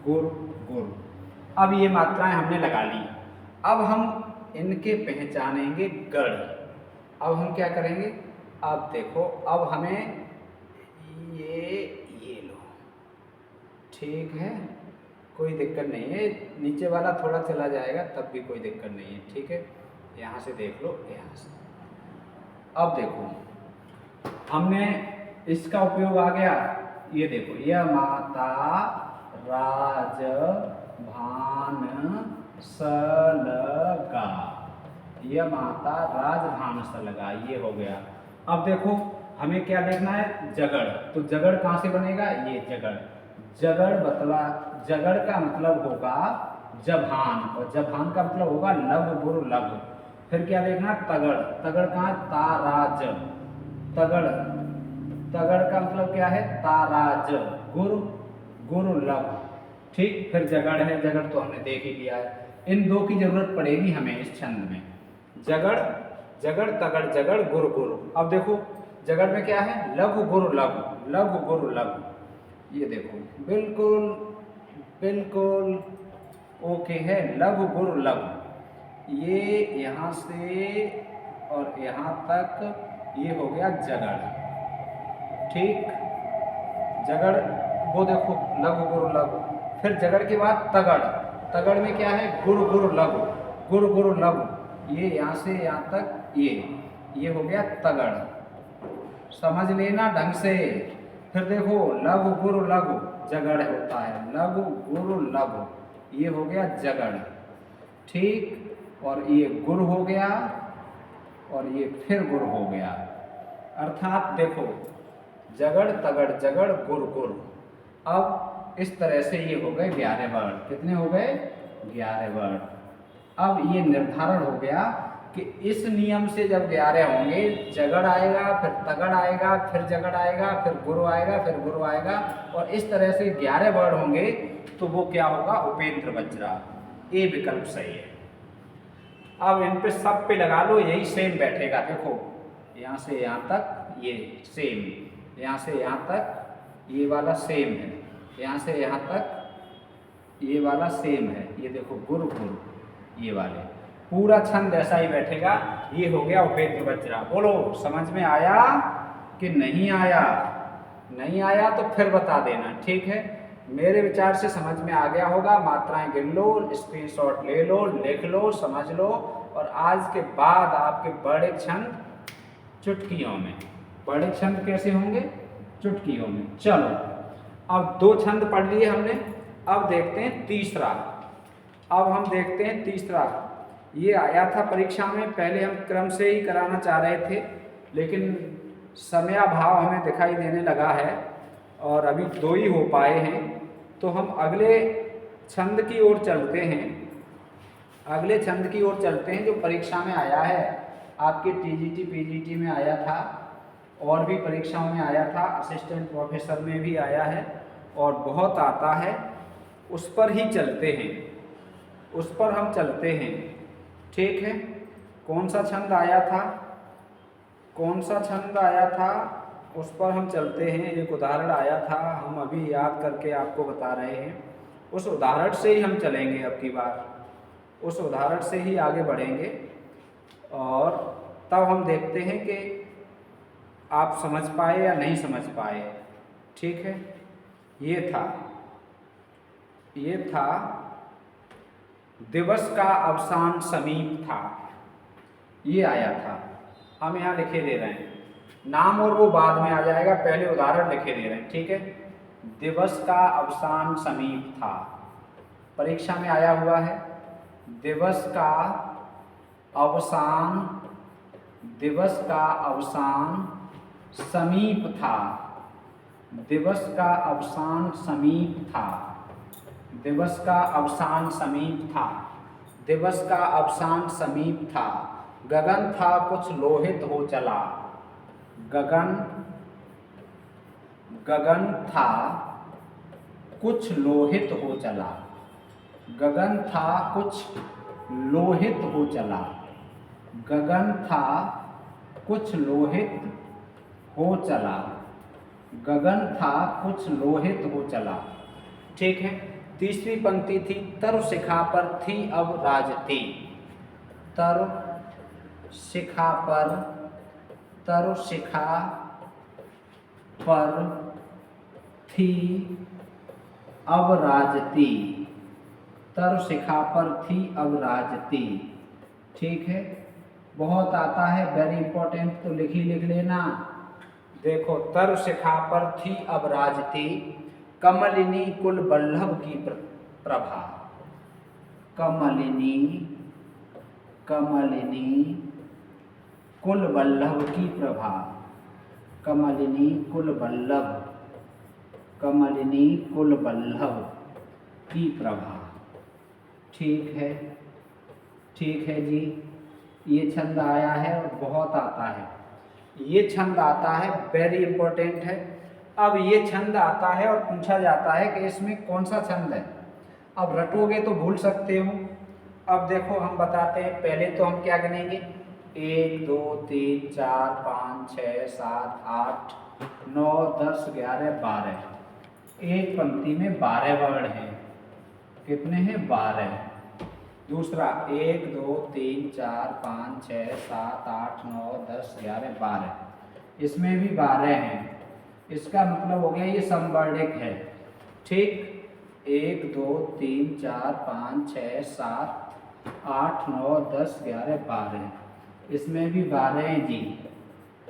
गुरु गुरु। अब ये मात्राएं हमने लगा ली। अब हम इनके पहचानेंगे गण। अब हम क्या करेंगे? अब देखो, अब हमें ये लो, ठीक है, कोई दिक्कत नहीं है। नीचे वाला थोड़ा चला जाएगा तब भी कोई दिक्कत नहीं है। ठीक है, यहाँ से देख लो, यहाँ से। अब देखो हमने इसका उपयोग आ गया, ये देखो, यह माता राज भान सलगा, यह माता राजभान सलगा, ये हो गया। अब देखो हमें क्या देखना है, जगड़। तो जगड़ कहाँ से बनेगा, ये जगड़। जगड़ बतला, जगड़ का मतलब होगा जभान, और जभान का मतलब होगा लघु गुरु लघु। फिर क्या देखना, तगड़। तगड़ कहाँ, ताराज, तगड़। तगड़ का मतलब क्या है, ताराज, गुरु गुरु लघु। ठीक, फिर जगड़ है, जगड़ तो हमने देख ही लिया है। इन दो की जरूरत पड़ेगी हमें इस छंद में, जगड़, जगड़ तगड़ जगड़ गुरु गुरु। अब देखो जगड़ में क्या है, लघु गुरु लघु, लघु गुरु लघु, ये देखो बिल्कुल बिल्कुल ओके है, लघु गुरु लघु। ये यहाँ से और यहाँ तक ये हो गया जगड़। ठीक, जगड़, वो देखो लघु गुरु लघु। फिर जगड़ के बाद तगड़। तगड़ में क्या है, गुरु गुरु लघु, गुरु गुरु लघु, ये यहाँ से यहाँ तक ये हो गया तगड़। समझ लेना ढंग से। फिर देखो लघु गुरु लघु, जगड़ होता है, लघु गुरु लघु, ये हो गया जगड़। ठीक, और ये गुरु हो गया, और ये फिर गुरु हो गया। अर्थात देखो जगड़ तगड़ जगड़ गुरु गुरु। अब इस तरह से ये हो गए 11 वर्ण। कितने हो गए, 11 वर्ण। अब ये निर्धारण हो गया कि इस नियम से जब 11 होंगे, जगड़ आएगा, फिर तगड़ आएगा, फिर जगड़ आएगा, फिर गुरु आएगा, फिर गुरु आएगा, और इस तरह से 11 वर्ण होंगे, तो वो क्या होगा, उपेंद्र वज्रा। ए विकल्प सही है। अब इन पे सब पे लगा लो, यही सेम बैठेगा। देखो यहाँ से यहाँ तक ये सेम, यहाँ से यहाँ तक ये वाला सेम है, यहाँ से यहाँ तक ये वाला सेम है। ये देखो गुरु गुरु, ये वाले पूरा छंद ऐसा ही बैठेगा। ये हो गया उपेंद्र वज्रा। बोलो समझ में आया कि नहीं आया? नहीं आया तो फिर बता देना, ठीक है। मेरे विचार से समझ में आ गया होगा। मात्राएं गिन लो, स्क्रीनशॉट ले लो, लिख लो, समझ लो, और आज के बाद आपके बड़े छंद चुटकियों में। बड़े छंद कैसे होंगे, चुटकियों में। चलो अब 2 छंद पढ़ लिए हमने, अब देखते हैं तीसरा। अब हम देखते हैं तीसरा। ये आया था परीक्षा में, पहले हम क्रम से ही कराना चाह रहे थे, लेकिन समयाभाव हमें दिखाई देने लगा है और अभी 2 ही हो पाए हैं। तो हम अगले छंद की ओर चलते हैं। अगले छंद की ओर चलते हैं जो परीक्षा में आया है। आपके टीजीटी पीजीटी में आया था, और भी परीक्षाओं में आया था, असिस्टेंट प्रोफेसर में भी आया है, और बहुत आता है। उस पर ही चलते हैं, उस पर हम चलते हैं, ठीक है। कौन सा छंद आया था, कौन सा छंद आया था, उस पर हम चलते हैं। एक उदाहरण आया था, हम अभी याद करके आपको बता रहे हैं। उस उदाहरण से ही हम चलेंगे अब की बार, उस उदाहरण से ही आगे बढ़ेंगे, और तब हम देखते हैं कि आप समझ पाए या नहीं समझ पाए, ठीक है। ये था दिवस का अवसान समीप था, ये आया था। हम यहाँ लिखे दे रहे हैं नाम, और वो बाद में आ जाएगा, पहले उदाहरण लिखे दे रहे हैं, ठीक है। दिवस का अवसान समीप था, परीक्षा में आया हुआ है। दिवस का अवसान, दिवस का अवसान समीप था, दिवस का अवसान समीप था, दिवस का अवसान समीप था, दिवस का अवसान समीप था। गगन था कुछ लोहित हो चला, गगन, गगन था कुछ लोहित हो चला, गगन था कुछ लोहित हो चला, गगन था कुछ लोहित हो चला, गगन था कुछ लोहित हो चला, ठीक है। तीसरी पंक्ति थी तरु शिखा पर थी अब राजती, तरु शिखा पर, तरु शिखा पर थी अब राजती, तरु शिखा पर थी अब राजती, ठीक है। बहुत आता है, वेरी इंपॉर्टेंट, तो लिख लेना। देखो, तरु शिखा पर थी अब राजती, कमलिनी कुल वल्लभ की प्रभा। कमलिनी कमलिनी कुल वल्लभ की प्रभा। कमलिनी कुल वल्लभ, कमलिनी कुल वल्लभ की प्रभा। ठीक है, ठीक है जी। ये छंद आया है और बहुत आता है, ये छंद आता है, वेरी इंपॉर्टेंट है। अब ये छंद आता है और पूछा जाता है कि इसमें कौन सा छंद है। अब रटोगे तो भूल सकते हो। अब देखो हम बताते हैं, पहले तो हम क्या गिनेंगे, 1 2 3 4 5 6 7 8 9 10 11 12। एक पंक्ति में 12 वर्ण हैं। कितने हैं? 12। दूसरा 1 2 3 4 5 6 7 8 9 10 11 12, इसमें भी 12 हैं। इसका मतलब हो गया ये संवर्णिक है। ठीक, 1 2 3 4 5 6 7 8 9 10 11 12, इसमें भी 12 हैं जी।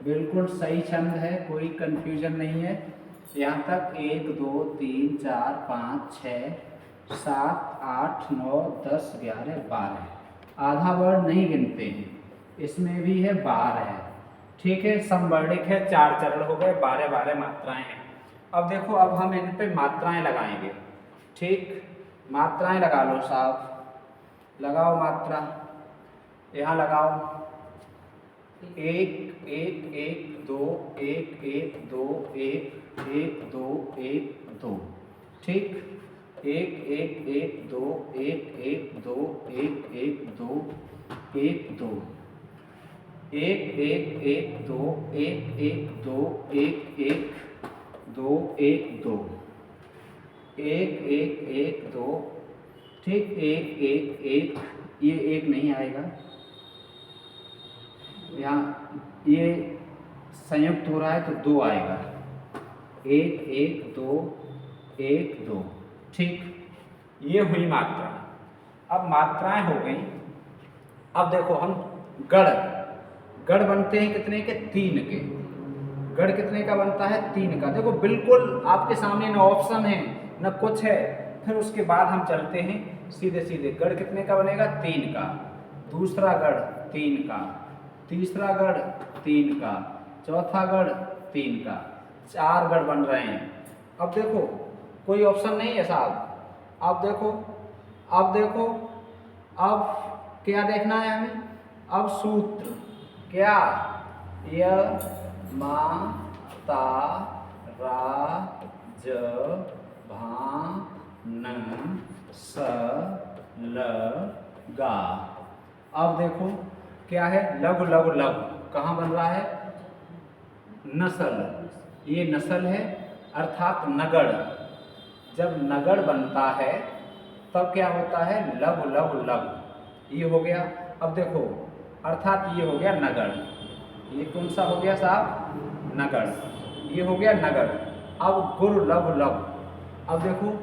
बिल्कुल सही छंद है, कोई कंफ्यूजन नहीं है। यहाँ तक 1 2 3 4 5 6 7 8 9 10 11 12, आधा वर्ण नहीं गिनते हैं, इसमें भी है 12 है। ठीक है, संवर्णिक है, 4 चरण हो गए, 12 12 मात्राएं हैं। अब देखो, अब हम इन पे मात्राएं लगाएंगे। ठीक, मात्राएं लगा लो साहब, लगाओ मात्रा, यहाँ लगाओ। 1 1 1 2 1 1 2 1 1 2 1 2। ठीक, 1 1 1 2 1 1 2 1 1 2 1 2, 1 1 1 2 1 1 2 1 1 2 1 2, 1 1 1 2। ठीक, 1 1 1, ये 1 नहीं आएगा, यहाँ ये संयुक्त हो रहा है तो 2 आएगा। 1 1 2 1 2। ठीक, ये हुई मात्रा। अब मात्राएं हो गई। अब देखो हम गढ़, गढ़ बनते हैं कितने के? 3 के। गढ़ कितने का बनता है? 3 का। देखो बिल्कुल आपके सामने न ऑप्शन है न कुछ है, फिर उसके बाद हम चलते हैं सीधे सीधे। गढ़ कितने का बनेगा? 3 का। दूसरा गढ़ 3 का, तीसरा गढ़ 3 का, चौथा गढ़ 3 का, 4 गढ़ बन रहे हैं। अब देखो कोई ऑप्शन नहीं है साहब। अब देखो, अब देखो, अब क्या देखना है हमें? अब सूत्र क्या? य मा ता रा ज भा न स ल गा। अब देखो क्या है? लघु लघु लघु कहाँ बन रहा है? नसल, ये नसल है, अर्थात नगड़। जब नगड़ बनता है तब क्या होता है? लघु लघु लघु, ये हो गया। अब देखो, अर्थात ये हो गया नगड़। ये कौन सा हो गया साहब? नगड़। ये हो गया नगड़। अब गुरु लघु लघु, अब देखो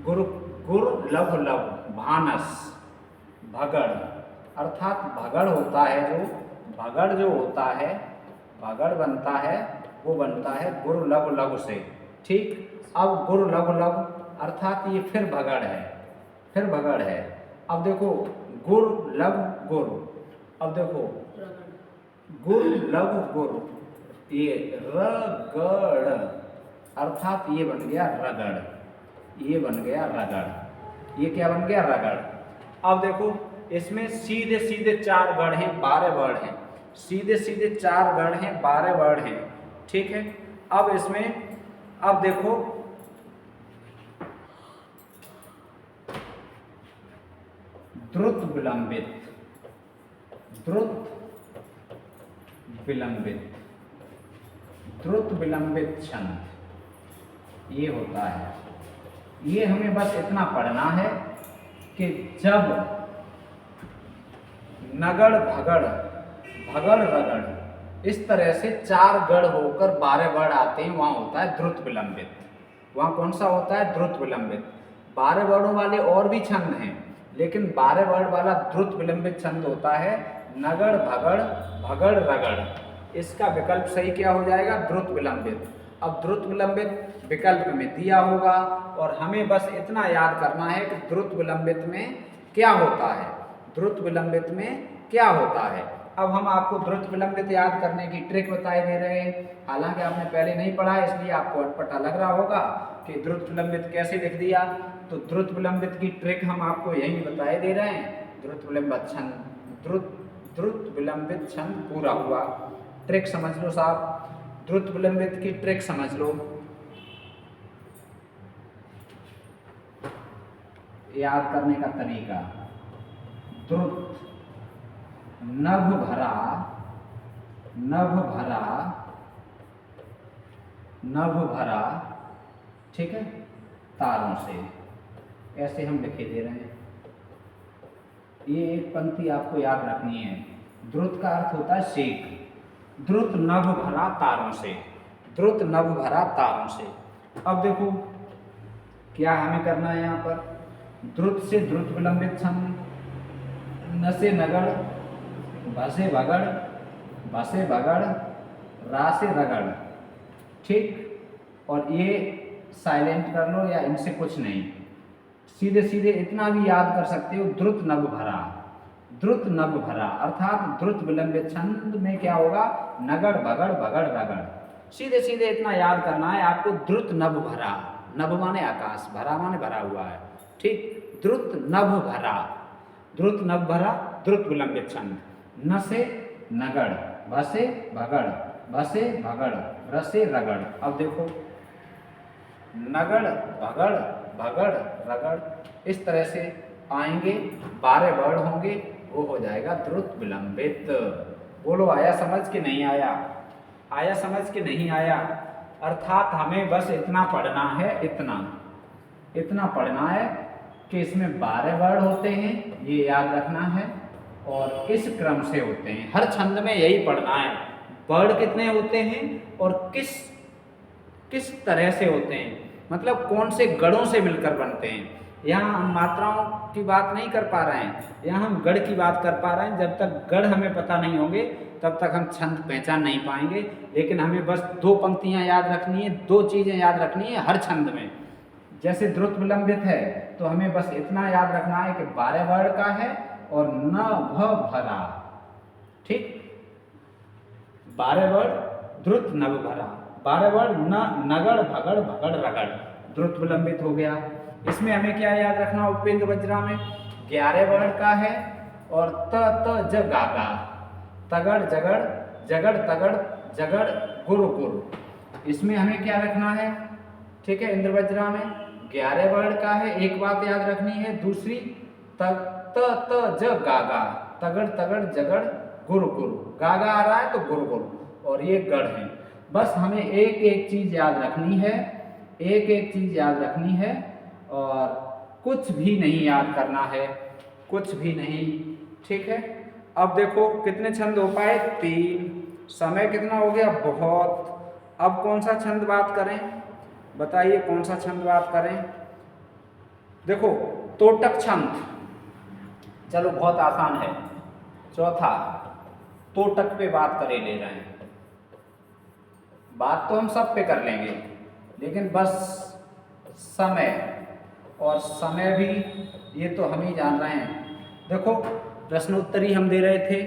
गुरु गुरु लघु लघु, भानस, भगड़, अर्थात भगड़ होता है जो, भगड़ जो होता है, भगड़ बनता है, वो बनता है गुरु लघु लघु से। ठीक, अब गुरु लघु लघु अर्थात ये फिर भगड़ है, फिर भगड़ है। अब देखो गुरु लघु गुरु, अब देखो गुरु लघु गुरु, ये रगड़, अर्थात ये बन गया रगड़, ये बन गया रगड़। ये क्या बन गया? रगड़। अब देखो इसमें सीधे सीधे 4 गढ़ हैं, 12 वर्ण हैं। सीधे सीधे 4 गढ़ हैं, 12 वर्ण हैं। ठीक है, अब इसमें अब देखो द्रुत विलंबित, द्रुत विलंबित, द्रुत विलंबित छंद ये होता है। ये हमें बस इतना पढ़ना है कि जब नगड़ भगड़, भगड़ रगड़, इस तरह से 4 गढ़ होकर 12 वर्ण आते हैं, वहाँ होता है द्रुत विलंबित। वहाँ कौन सा होता है? द्रुत विलंबित। 12 वर्णों वाले और भी छंद हैं, लेकिन 12 वर्ण वाला द्रुत विलंबित छंद होता है। नगड़ भगड़, भगड़ रगड़, इसका विकल्प सही क्या हो जाएगा? द्रुत विलंबित। अब द्रुत विलंबित विकल्प में दिया होगा और हमें बस इतना याद करना है कि द्रुत विलंबित में क्या होता है, द्रुत विलंबित में क्या होता है। अब हम आपको द्रुत विलंबित याद करने की ट्रिक बताए दे रहे हैं। हालांकि आपने पहले नहीं पढ़ा है इसलिए आपको अटपटा लग रहा होगा कि द्रुत विलंबित कैसे लिख दिया। तो द्रुत विलंबित की ट्रिक हम आपको यही बताए दे रहे हैं। द्रुत विलंबित छंद, द्रुत विलंबित छंद पूरा हुआ। ट्रिक समझ लो साहब, द्रुत विलंबित की ट्रिक समझ लो। याद करने का तरीका, द्रुत नभ भरा, नभ भरा, नभ भरा, ठीक है, तारों से, ऐसे हम लिखे दे रहे हैं। ये एक पंक्ति आपको याद रखनी है। द्रुत का अर्थ होता है शेख, द्रुत नभ भरा तारों से, द्रुत नभ भरा तारों से। अब देखो क्या हमें करना है यहाँ पर, द्रुत से द्रुत विलंबित छंद, न से नगड़, भ से भगड़, भ से भगड़, रा से रगड़, ठीक। और ये साइलेंट कर लो या इनसे कुछ नहीं, सीधे सीधे इतना भी याद कर सकते हो, द्रुत नभ भरा, द्रुत नभ भरा अर्थात द्रुत विलंबित छंद में क्या होगा, नगड़ भगड़ भगड़ रगड़। सीधे सीधे इतना याद करना है आपको, द्रुत नभ भरा, नभ माने आकाश, भरा माने भरा हुआ है, ठीक। द्रुत नभ भरा, द्रुत नभ भरा, द्रुत विलंबित छंद, न से नगड़, भ से भगड़, भ से भगड़, र से रगड़। अब देखो नगड़ भगड़ भगड़ रगड़, इस तरह से आएंगे, 12 वर्ड होंगे, वो हो जाएगा द्रुत विलंबित। बोलो आया समझ के नहीं आया? आया समझ के नहीं आया? अर्थात हमें बस इतना पढ़ना है, इतना पढ़ना है कि इसमें 12 वर्ड होते हैं, ये याद रखना है, और इस क्रम से होते हैं। हर छंद में यही पढ़ना है, वर्ड कितने होते हैं और किस तरह से होते हैं, मतलब कौन से गढ़ों से मिलकर बनते हैं। यहाँ हम मात्राओं की बात नहीं कर पा रहे हैं, यहाँ हम गढ़ की बात कर पा रहे हैं। जब तक गढ़ हमें पता नहीं होंगे तब तक हम छंद पहचान नहीं पाएंगे। लेकिन हमें बस 2 पंक्तियाँ याद रखनी है, 2 चीज़ें याद रखनी है हर छंद में। जैसे द्रुत विलंबित है तो हमें बस इतना याद रखना है कि 12 वर्ड का है और न भ भरा, ठीक। 12 वर्ड द्रुत नभ भरा, 12 वर्ड न नगड़ भगड़ भगड़ रगड़, द्रुत विलंबित हो गया। इसमें हमें क्या याद रखना उपेंद्र वज्रा में, 11 वर्ड का है और त ज गा गा, तगड़ जगड़, जगड़ तगड़, जगड़ गुरु गुरु। इसमें हमें क्या रखना है, ठीक है, इंद्र वज्रा में 11 वर्ड का है। एक बात याद रखनी है, दूसरी त ज गा गा, तगड़ तगड़ जगड़ गुरु गुरु, गा गा आ रहा है तो गुरु गुरु, और ये गढ़ है। बस हमें एक एक चीज याद रखनी है, एक एक चीज याद रखनी है, और कुछ भी नहीं याद करना है, कुछ भी नहीं, ठीक है। अब देखो कितने छंद हो पाए, 3। समय कितना हो गया, बहुत। अब कौन सा छंद बात करें, बताइए कौन सा छंद बात करें। देखो तोटक छंद, चलो बहुत आसान है। चौथा तोटक पे बात करे ले रहे हैं, बात तो हम सब पे कर लेंगे, लेकिन बस समय, और समय भी ये तो हम ही जान रहे हैं। देखो प्रश्नोत्तरी हम दे रहे थे,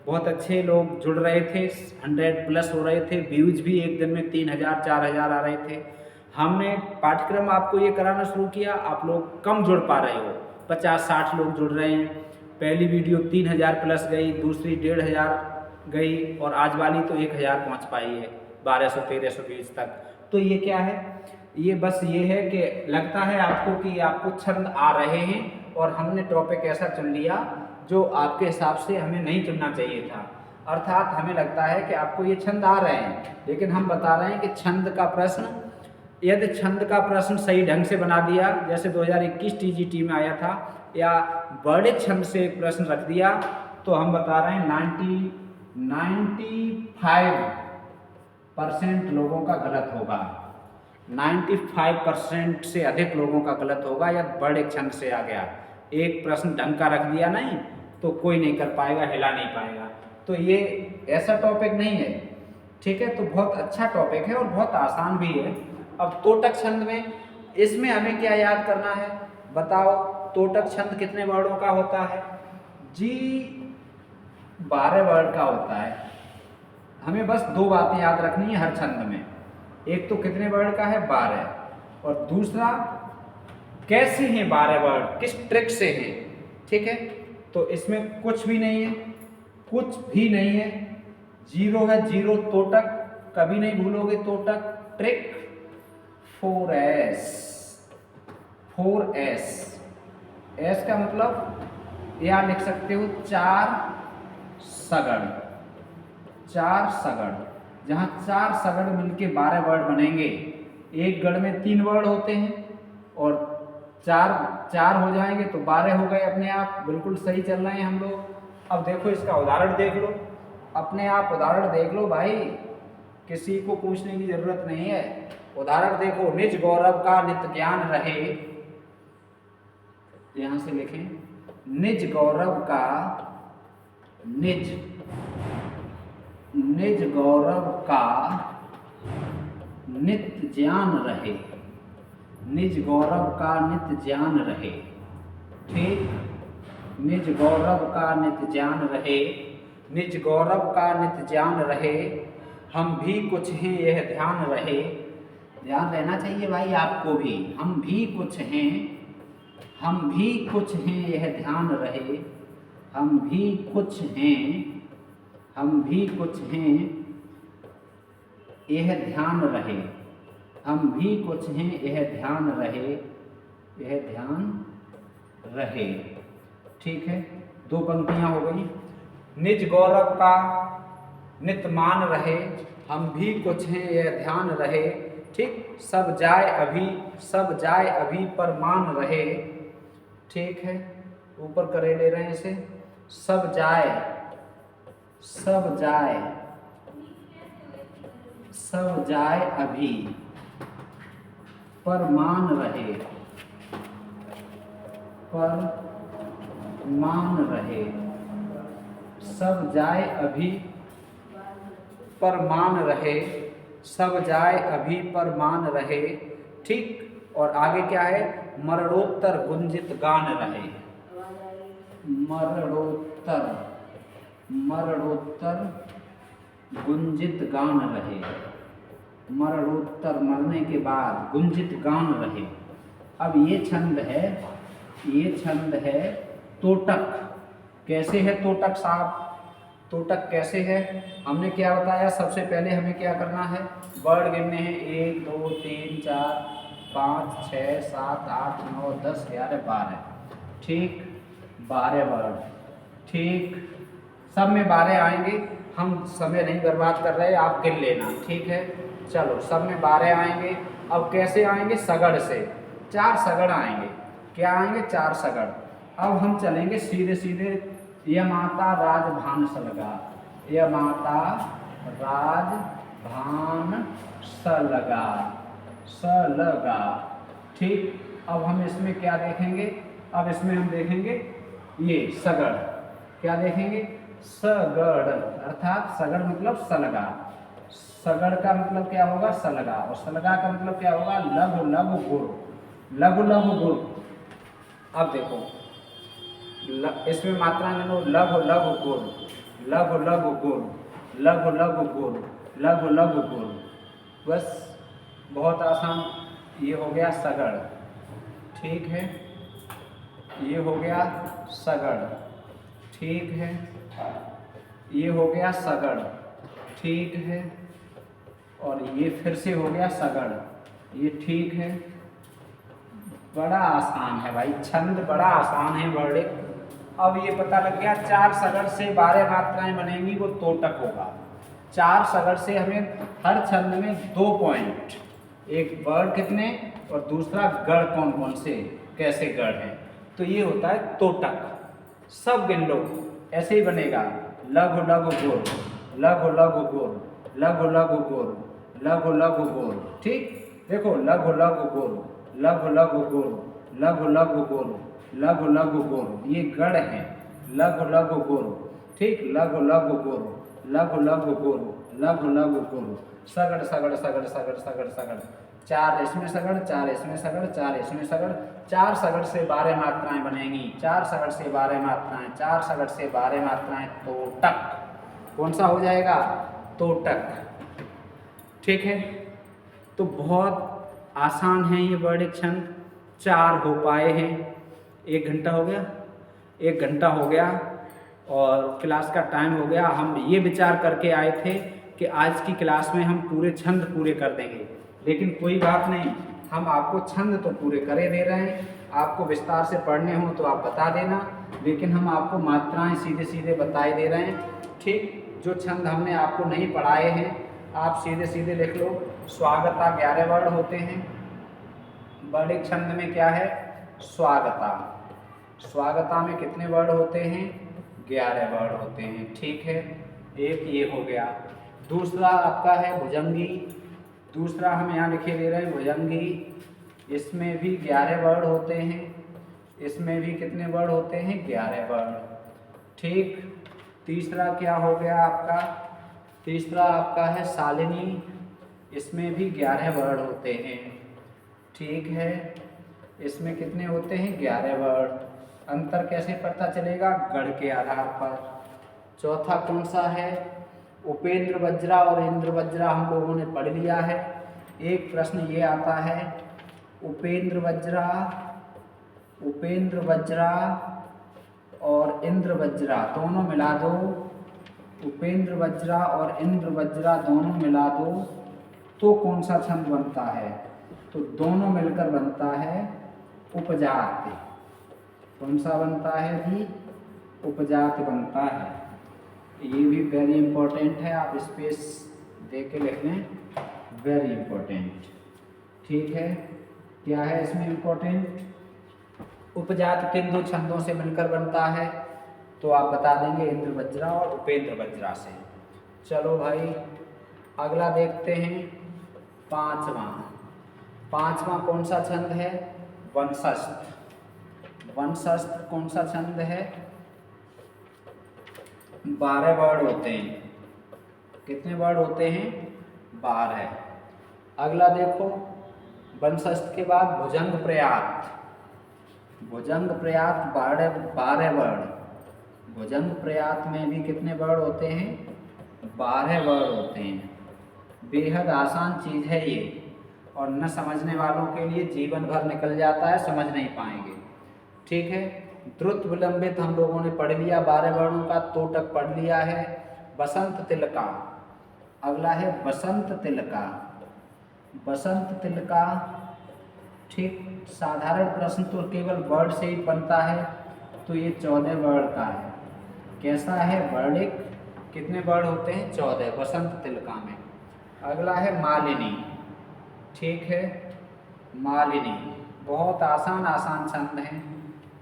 बहुत अच्छे लोग जुड़ रहे थे, 100+ हो रहे थे, व्यूज भी एक दिन में 3000 4000 आ रहे थे। हमने पाठ्यक्रम आपको ये कराना शुरू किया, आप लोग कम जुड़ पा रहे हो, 50-60 लोग जुड़ रहे हैं। पहली वीडियो 3000+ गई, दूसरी 1500 गई, और आज वाली तो 1000 पहुँच पाई है, 1200-1300 व्यूज तक। तो ये क्या है, ये बस ये है कि लगता है आपको कि आपको छंद आ रहे हैं, और हमने टॉपिक ऐसा चुन लिया जो आपके हिसाब से हमें नहीं चुनना चाहिए था। अर्थात हमें लगता है कि आपको ये छंद आ रहे हैं, लेकिन हम बता रहे हैं कि छंद का प्रश्न, यदि छंद का प्रश्न सही ढंग से बना दिया, जैसे 2021 TGT में आया था, या बड़े छंद से एक प्रश्न रख दिया, तो हम बता रहे हैं 95% लोगों का गलत होगा, 95% से अधिक लोगों का गलत होगा, या बड़े छंद से आ गया। एक प्रश्न ढंग का रख दिया नहीं तो कोई नहीं कर पाएगा, हिला नहीं पाएगा। तो ये ऐसा टॉपिक नहीं है, ठीक है। तो बहुत अच्छा टॉपिक है और बहुत आसान भी है। अब तोटक छंद में इसमें हमें क्या याद करना है बताओ। तोटक छंद कितने वर्णों का होता है जी? 12 वर्ड का होता है। हमें बस 2 बातें याद रखनी है हर छंद में। एक तो कितने वर्ड का है, 12, और दूसरा कैसे हैं 12 वर्ड, किस ट्रिक से हैं, ठीक है। तो इसमें कुछ भी नहीं है, कुछ भी नहीं है, जीरो है, जीरो तोटक, कभी नहीं भूलोगे तोटक। ट्रिक 4S, 4S, एस का मतलब यह लिख सकते हो 4 सगड़, 4 सगड़। जहाँ 4 सगड़ मिलके 12 वर्ड बनेंगे। एक गढ़ में 3 वर्ड होते हैं और 4 हो जाएंगे तो 12 हो गए अपने आप। बिल्कुल सही चल रहे हैं हम लोग। अब देखो इसका उदाहरण देख लो, अपने आप उदाहरण देख लो भाई, किसी को पूछने की जरूरत नहीं है। उदाहरण देखो, निज गौरव का नित ज्ञान रहे, यहां से लिखें, निज गौरव का, निज गौरव का नित ज्ञान रहे, निज गौरव का नित ज्ञान रहे, ठीक। निज गौरव का नित ज्ञान रहे, निज गौरव का नित ज्ञान रहे, हम भी कुछ हैं यह ध्यान रहे। ध्यान रहना चाहिए भाई आपको भी। हम भी कुछ हैं, हम भी कुछ हैं यह ध्यान रहे, हम भी कुछ हैं, हम भी कुछ हैं यह ध्यान रहे, हम भी कुछ हैं यह ध्यान रहे, यह ध्यान रहे, ठीक है। 2 पंक्तियां हो गई। निज गौरव का नित मान रहे, हम भी कुछ हैं यह ध्यान रहे, ठीक। सब जाए अभी, सब जाए अभी पर मान रहे, ठीक है। ऊपर करे ले रहे हैं इसे, सब जाए, सब जाए, सब जाए अभी पर मान रहे, पर मान रहे, सब जाए अभी पर मान रहे, सब जाए अभी पर मान रहे, ठीक। और आगे क्या है, मरणोत्तर गुंजित गान रहे, मरणोत्तर, मरणोत्तर गुंजित गान रहे, मरणोत्तर मरने के बाद गुंजित गान रहे। अब ये छंद है, ये छंद है तोटक। कैसे है तोटक साहब? तोटक कैसे है? हमने क्या बताया, सबसे पहले हमें क्या करना है, वर्ड गिनने हैं। 1 2 3 4 5 6 7 8 9 10 11 12, ठीक। 12 वर्ड, ठीक। सब में 12 आएंगे, हम समय नहीं बर्बाद कर रहे, आप गिन लेना, ठीक है। चलो, सब में 12 आएंगे। अब कैसे आएंगे? सगड़ से 4 सगड़ आएंगे। क्या आएंगे? 4 सगड़। अब हम चलेंगे सीधे सीधे। यह माता राजभान सलगा, यह माता राजभान सलगा, सलगा, ठीक। अब हम इसमें क्या देखेंगे? अब इसमें हम देखेंगे ये सगड़। क्या देखेंगे? सगड़, अर्थात सगड़ मतलब सलगा। सगड़ का मतलब क्या होगा? सलगा। और सलगा का मतलब क्या होगा? लघु लघु गुर, लघु लघु गुर। अब देखो इसमें मात्रा गिनो, लघु लघु गुर, लघु लघु गुर, लघु लघु गुर, लघु लघु गुर। बस, बहुत आसान। ये हो गया सगड़, ठीक है। ये हो गया सगड़, ठीक है। ये हो गया सगड़, ठीक है। और ये फिर से हो गया सगड़, ये ठीक है। बड़ा आसान है भाई, छंद बड़ा आसान है वर्डिक। अब ये पता लग गया 4 सगड़ से 12 मात्राएं बनेंगी, वो तोटक होगा। 4 सगड़ से हमें हर छंद में 2 पॉइंट, एक वर्ड कितने और दूसरा गढ़ कौन कौन से, कैसे गढ़ हैं, तो ये होता है तोटक। सब गिन लो, ऐसे ही बनेगा। लघु लघु गुर, लघु लघु गुर, लघु लघु गुर, लघु लघु गुर, ठीक। देखो, लघु लघु गुर, लघु लघु गुर, लघु लघु गुर, लघु लघु गुर, ये गढ़ है। लघु लघु गुर, ठीक, लघु लघु गुरु, लघु लघु गुरु, लघु लघु गुरु, सगड़ सगड़ सगड़ सगड़ सगड़ सगड़, 4 इसमें सगड़, 4 इसमें सगड़, 4 इसमें सगड़, 4 सगड़ से 12 मात्राएं बनेंगी, 4 सगड़ से 12 मात्राएं, 4 सगड़ से 12 मात्राएं, तोटक। कौन सा हो जाएगा? तोटक। ठीक है, तो बहुत आसान है ये वर्डिक छंद, 4 हो पाए हैं। 1 घंटा हो गया, 1 घंटा हो गया और क्लास का टाइम हो गया। हम ये विचार करके आए थे कि आज की क्लास में हम पूरे छंद पूरे कर देंगे, लेकिन कोई बात नहीं, हम आपको छंद तो पूरे करे दे रहे हैं। आपको विस्तार से पढ़ने हो तो आप बता देना, लेकिन हम आपको मात्राएं सीधे सीधे बताए दे रहे हैं। ठीक, जो छंद हमने आपको नहीं पढ़ाए हैं आप सीधे सीधे लिख लो। स्वागता 11 वर्ड होते हैं। वर्डिक छंद में क्या है? स्वागता। स्वागता में कितने वर्ड होते हैं? 11 वर्ड होते हैं। ठीक है, एक ये हो गया। दूसरा आपका है भुजंगी। दूसरा हम यहाँ लिखे दे रहे हैं भुजंगी। इसमें भी 11 वर्ड होते हैं। इसमें भी कितने वर्ड होते हैं? 11 वर्ड। ठीक, तीसरा क्या हो गया आपका? तीसरा आपका है शालिनी। इसमें भी 11 वर्ड होते हैं। ठीक है, इसमें कितने होते हैं? 11 वर्ड। अंतर कैसे पता चलेगा? गढ़ के आधार पर। चौथा कौन सा है? उपेंद्र वज्रा और इंद्र वज्रा हम लोगों ने पढ़ लिया है। एक प्रश्न ये आता है, उपेंद्र वज्रा, उपेंद्र वज्रा और इंद्र वज्रा दोनों मिला दो। उपेंद्र वज्रा और इंद्र वज्रा दोनों मिला दो तो कौन सा छंद बनता है? तो दोनों मिलकर बनता है उपजाति। कौन सा बनता है जी? उपजाति बनता है। ये भी वेरी इंपॉर्टेंट है, आप स्पेस दे के लिख लें, वेरी इंपॉर्टेंट। ठीक है, क्या है इसमें इंपॉर्टेंट? उपजाति किन दो छंदों से मिलकर बनता है? तो आप बता देंगे इंद्र वज्रा और उपेंद्र वज्रा से। चलो भाई अगला देखते हैं, पांचवा। पांचवा कौन सा छंद है? वंशस्थ। वंशस्थ कौन सा छंद है? 12 वर्ड होते हैं। कितने वर्ड होते हैं? 12। अगला देखो, वंशस्थ के बाद भुजंग प्रयात। भुजंग प्रयात 12 वर्ड। भुजंग प्रयात में भी कितने वर्ड होते हैं? 12 वर्ड होते हैं। बेहद आसान चीज़ है ये, और न समझने वालों के लिए जीवन भर निकल जाता है, समझ नहीं पाएंगे। ठीक है, द्रुत विलंबित हम लोगों ने पढ़ लिया, 12 वर्णों का तोटक पढ़ लिया है। बसंत तिलका। अगला है बसंत तिलका। बसंत तिलका, ठीक, साधारण प्रश्न तो केवल वर्ड से ही बनता है, तो ये 14 वर्ड का है। कैसा है वर्डिक? कितने वर्ड होते हैं? 14 बसंत तिलका में। अगला है मालिनी। ठीक है, मालिनी बहुत आसान छंद हैं,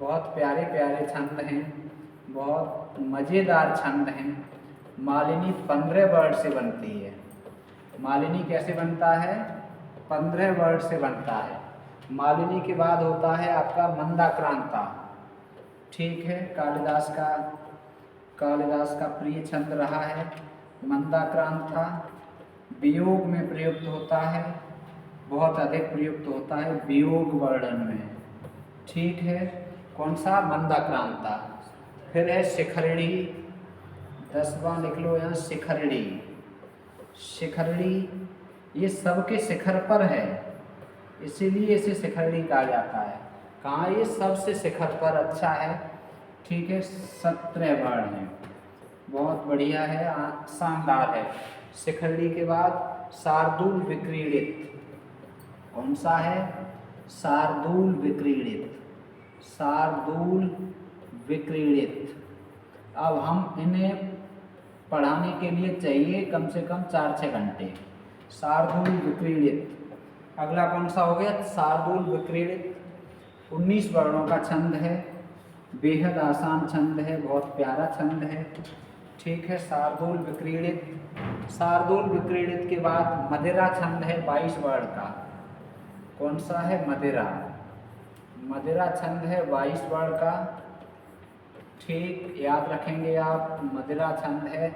बहुत प्यारे प्यारे छंद हैं, बहुत मज़ेदार छंद हैं। मालिनी 15 वर्ड से बनती है। मालिनी कैसे बनता है? 15 वर्ड से बनता है। मालिनी के बाद होता है आपका मंदाक्रांता। ठीक है, कालिदास का प्रिय छंद रहा है मंदाक्रांता। वियोग में प्रयुक्त होता है, बहुत अधिक प्रयुक्त होता है वियोग वर्णन में। ठीक है, कौन सा? मंदाक्रांता। फिर है शिखरिणी। 10वां लिख लो यहाँ, शिखरिणी। शिखरिणी ये सबके शिखर पर है, इसीलिए इसे शिखरिणी कहा जाता है। कहाँ? ये सबसे शिखर पर। अच्छा है, ठीक है, 17 वर्ड हैं, बहुत बढ़िया है, शानदार है। शिखरिणी के बाद शार्दूल विक्रीडित। कौन सा है? शार्दूल विक्रीडित। शार्दूल विक्रीडित। अब हम इन्हें पढ़ाने के लिए चाहिए कम से कम 4-6 घंटे। शार्दूल विक्रीडित। अगला कौन सा हो गया? शार्दूल विक्रीडित 19 वर्णों का छंद है, बेहद आसान छंद है, बहुत प्यारा छंद है। ठीक है, शार्दूल विक्रीडित। शार्दूल विक्रीडित के बाद मदिरा छंद है 22 वर्ड का। कौन सा है? मदिरा। मदिरा छंद है 22 वर्ड का। ठीक याद रखेंगे आप। मदिरा छंद है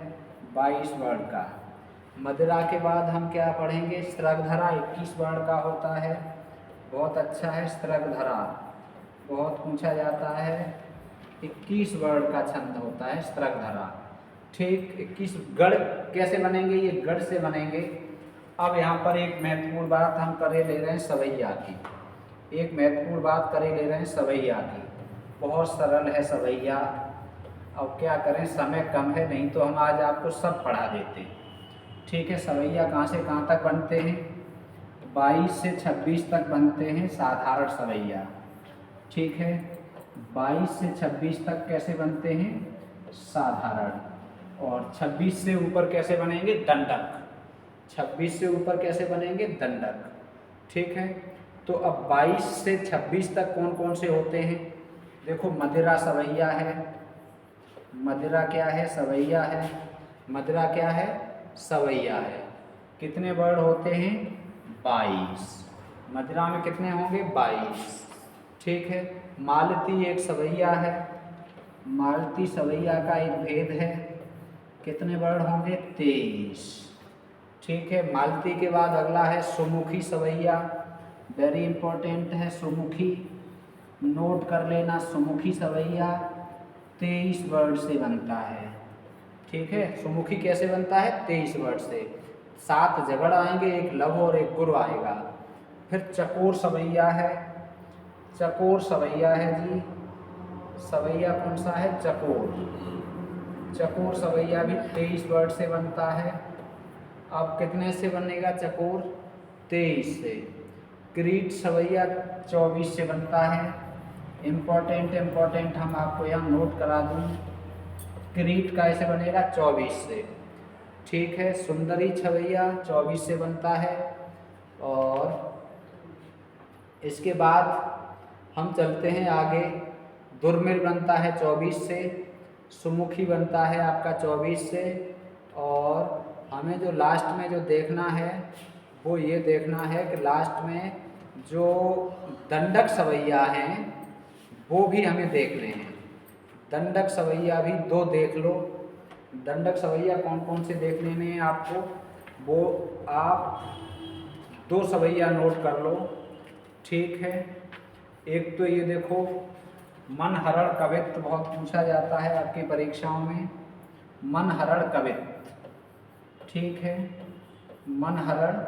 22 वर्ण का। मदिरा के बाद हम क्या पढ़ेंगे? स्त्रगधरा 21 वर्ण का होता है। बहुत अच्छा है। स्त्रगधरा बहुत पूछा जाता है। 21 वर्ण का छंद होता है स्त्रगधरा। ठीक, 21 गढ़ कैसे बनेंगे? ये गढ़ से बनेंगे। अब यहाँ पर एक महत्वपूर्ण बात हम करे ले रहे हैं सवैया की। एक महत्वपूर्ण बात करे ले रहे हैं सवैया की। बहुत सरल है सवैया। अब क्या करें, समय कम है, नहीं तो हम आज आपको सब पढ़ा देते। ठीक है, सवैया कहाँ से कहाँ तक बनते हैं? 22 से 26 तक बनते हैं साधारण सवैया। ठीक है, 22 से 26 तक कैसे बनते हैं? साधारण। और 26 से ऊपर कैसे बनेंगे? दंडक। 26 से ऊपर कैसे बनेंगे? दंडक। ठीक है, तो अब 22 से 26 तक कौन कौन से होते हैं? देखो, मदिरा सवैया है। मदिरा क्या है? सवैया है। मदिरा क्या है? सवैया है। कितने वर्ण होते हैं? 22। मदिरा में कितने होंगे? 22। ठीक है, मालती एक सवैया है। मालती सवैया का एक भेद है। कितने वर्ण होंगे? 23। ठीक है, मालती के बाद अगला है सुमुखी सवैया। वेरी इंपॉर्टेंट है सुमुखी, नोट कर लेना। सुमुखी सवैया 23 वर्ण से बनता है। ठीक है, सुमुखी कैसे बनता है? 23 वर्ण से। 7 जगड़ आएंगे, एक लघु और एक गुरु आएगा। फिर चकोर सवैया है। चकोर सवैया है जी। सवैया कौन सा है? चकोर। चकोर सवैया भी 23 वर्ण से बनता है। अब कितने से बनेगा चकोर? 23 से। क्रीट सवैया 24 से बनता है। इम्पोर्टेंट हम आपको यहाँ नोट करा दूँ। क्रीट का ऐसे बनेगा 24 से। ठीक है, सुंदरी सवैया 24 से बनता है। और इसके बाद हम चलते हैं आगे। दुर्मिल बनता है 24 से। सुमुखी बनता है आपका 24 से। और हमें जो लास्ट में जो देखना है वो ये देखना है कि लास्ट में जो दंडक सवैया हैं वो भी हमें देखने हैं। दंडक सवैया भी 2 देख लो। दंडक सवैया कौन कौन से देख लेने हैं आपको, वो आप 2 सवैया नोट कर लो। ठीक है, एक तो ये देखो, मनहरण कवित्त बहुत पूछा जाता है आपकी परीक्षाओं में। मनहरण कवित्त। ठीक है, मनहरण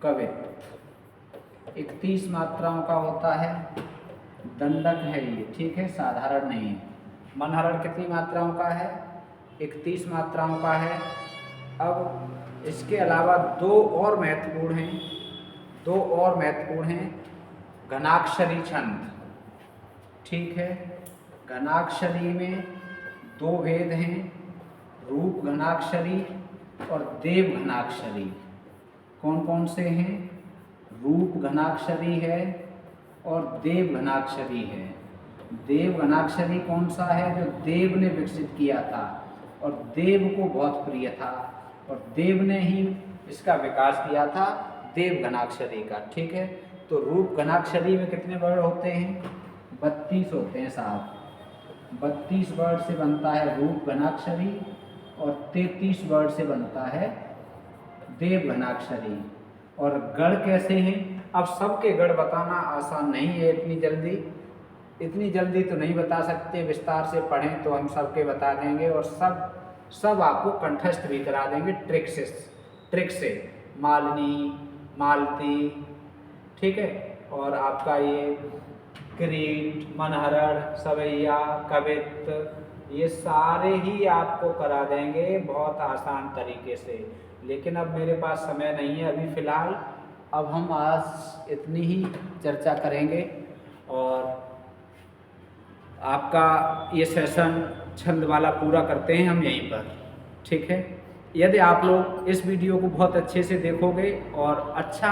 कवित्त 31 मात्राओं का होता है। दंडक है ये। ठीक है, साधारण नहीं है। मनहरण कितनी मात्राओं का है? 31 मात्राओं का है। अब इसके अलावा 2 और महत्वपूर्ण हैं। 2 और महत्वपूर्ण हैं। घनाक्षरी छंद। ठीक है, घनाक्षरी में 2 भेद हैं, रूप घनाक्षरी और देव घनाक्षरी। कौन कौन से हैं? रूप घनाक्षरी है और देव घनाक्षरी है। देव घनाक्षरी कौन सा है? जो देव ने विकसित किया था और देव को बहुत प्रिय था और देव ने ही इसका विकास किया था, देव घनाक्षरी का। ठीक है, तो रूप घनाक्षरी में कितने वर्ण होते हैं? 32 होते हैं साहब। 32 वर्ण से बनता है रूप घनाक्षरी और 33 वर्ण से बनता है देव घनाक्षरी। और गढ़ कैसे हैं? अब सबके गढ़ बताना आसान नहीं है इतनी जल्दी तो नहीं बता सकते। विस्तार से पढ़ें तो हम सबके बता देंगे और सब आपको कंठस्थ भी करा देंगे ट्रिक से। मालिनी, मालती, ठीक है, और आपका ये क्रीट, मनहरण, सवैया, कवित्त, ये सारे ही आपको करा देंगे बहुत आसान तरीके से। लेकिन अब मेरे पास समय नहीं है अभी फ़िलहाल। अब हम आज इतनी ही चर्चा करेंगे और आपका ये सेशन छंद वाला पूरा करते हैं हम यहीं पर। ठीक है, यदि आप लोग इस वीडियो को बहुत अच्छे से देखोगे और अच्छा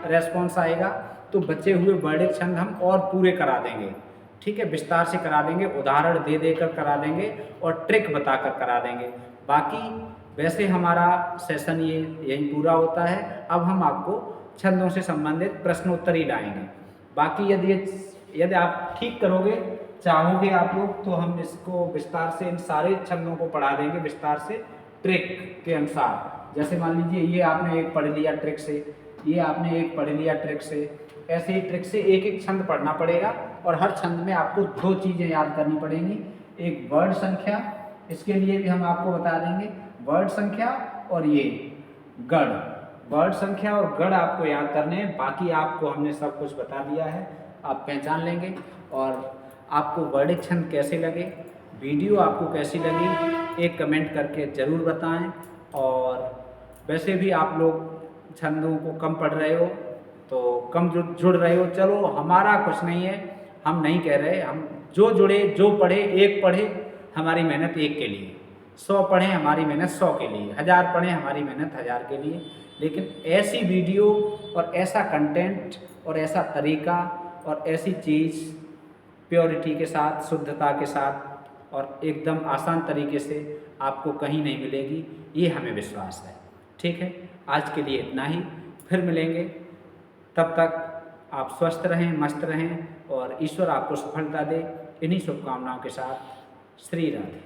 रेस्पॉन्स आएगा तो बचे हुए वर्णित छंद हम और पूरे करा देंगे। ठीक है, विस्तार से करा देंगे, उदाहरण दे देकर करा देंगे और ट्रिक बताकर करा देंगे। बाकी वैसे हमारा सेशन ये यहीं पूरा होता है। अब हम आपको छंदों से संबंधित प्रश्नोत्तर ही लाएंगे। बाकी यदि आप ठीक करोगे चाहोगे आप लोग तो हम इसको विस्तार से इन सारे छंदों को पढ़ा देंगे विस्तार से ट्रिक के अनुसार। जैसे मान लीजिए ये आपने एक पढ़ लिया ट्रिक से, ये आपने एक पढ़ लिया ट्रिक से, ऐसे ही ट्रिक से एक एक छंद पढ़ना पड़ेगा और हर छंद में आपको 2 चीज़ें याद करनी पड़ेंगी। एक वर्ड संख्या, इसके लिए भी हम आपको बता देंगे, वर्ड संख्या और ये गढ़। वर्ड संख्या और गढ़ आपको याद करने हैं, बाकी आपको हमने सब कुछ बता दिया है, आप पहचान लेंगे। और आपको वर्डिक छंद कैसे लगे, वीडियो आपको कैसी लगी, एक कमेंट करके ज़रूर बताएं। और वैसे भी आप लोग छंदों को कम पढ़ रहे हो तो कम जुड़ रहे हो, चलो हमारा कुछ नहीं है, हम नहीं कह रहे, हम जो जुड़े जो पढ़े, एक पढ़े हमारी मेहनत एक के लिए, 100 पढ़ें हमारी मेहनत 100 के लिए, 1000 पढ़ें हमारी मेहनत 1000 के लिए। लेकिन ऐसी वीडियो और ऐसा कंटेंट और ऐसा तरीका और ऐसी चीज़ प्योरिटी के साथ, शुद्धता के साथ और एकदम आसान तरीके से आपको कहीं नहीं मिलेगी, ये हमें विश्वास है। ठीक है, आज के लिए इतना ही, फिर मिलेंगे। तब तक आप स्वस्थ रहें, मस्त रहें और ईश्वर आपको सफलता दे। इन्हीं शुभकामनाओं के साथ श्री राधे।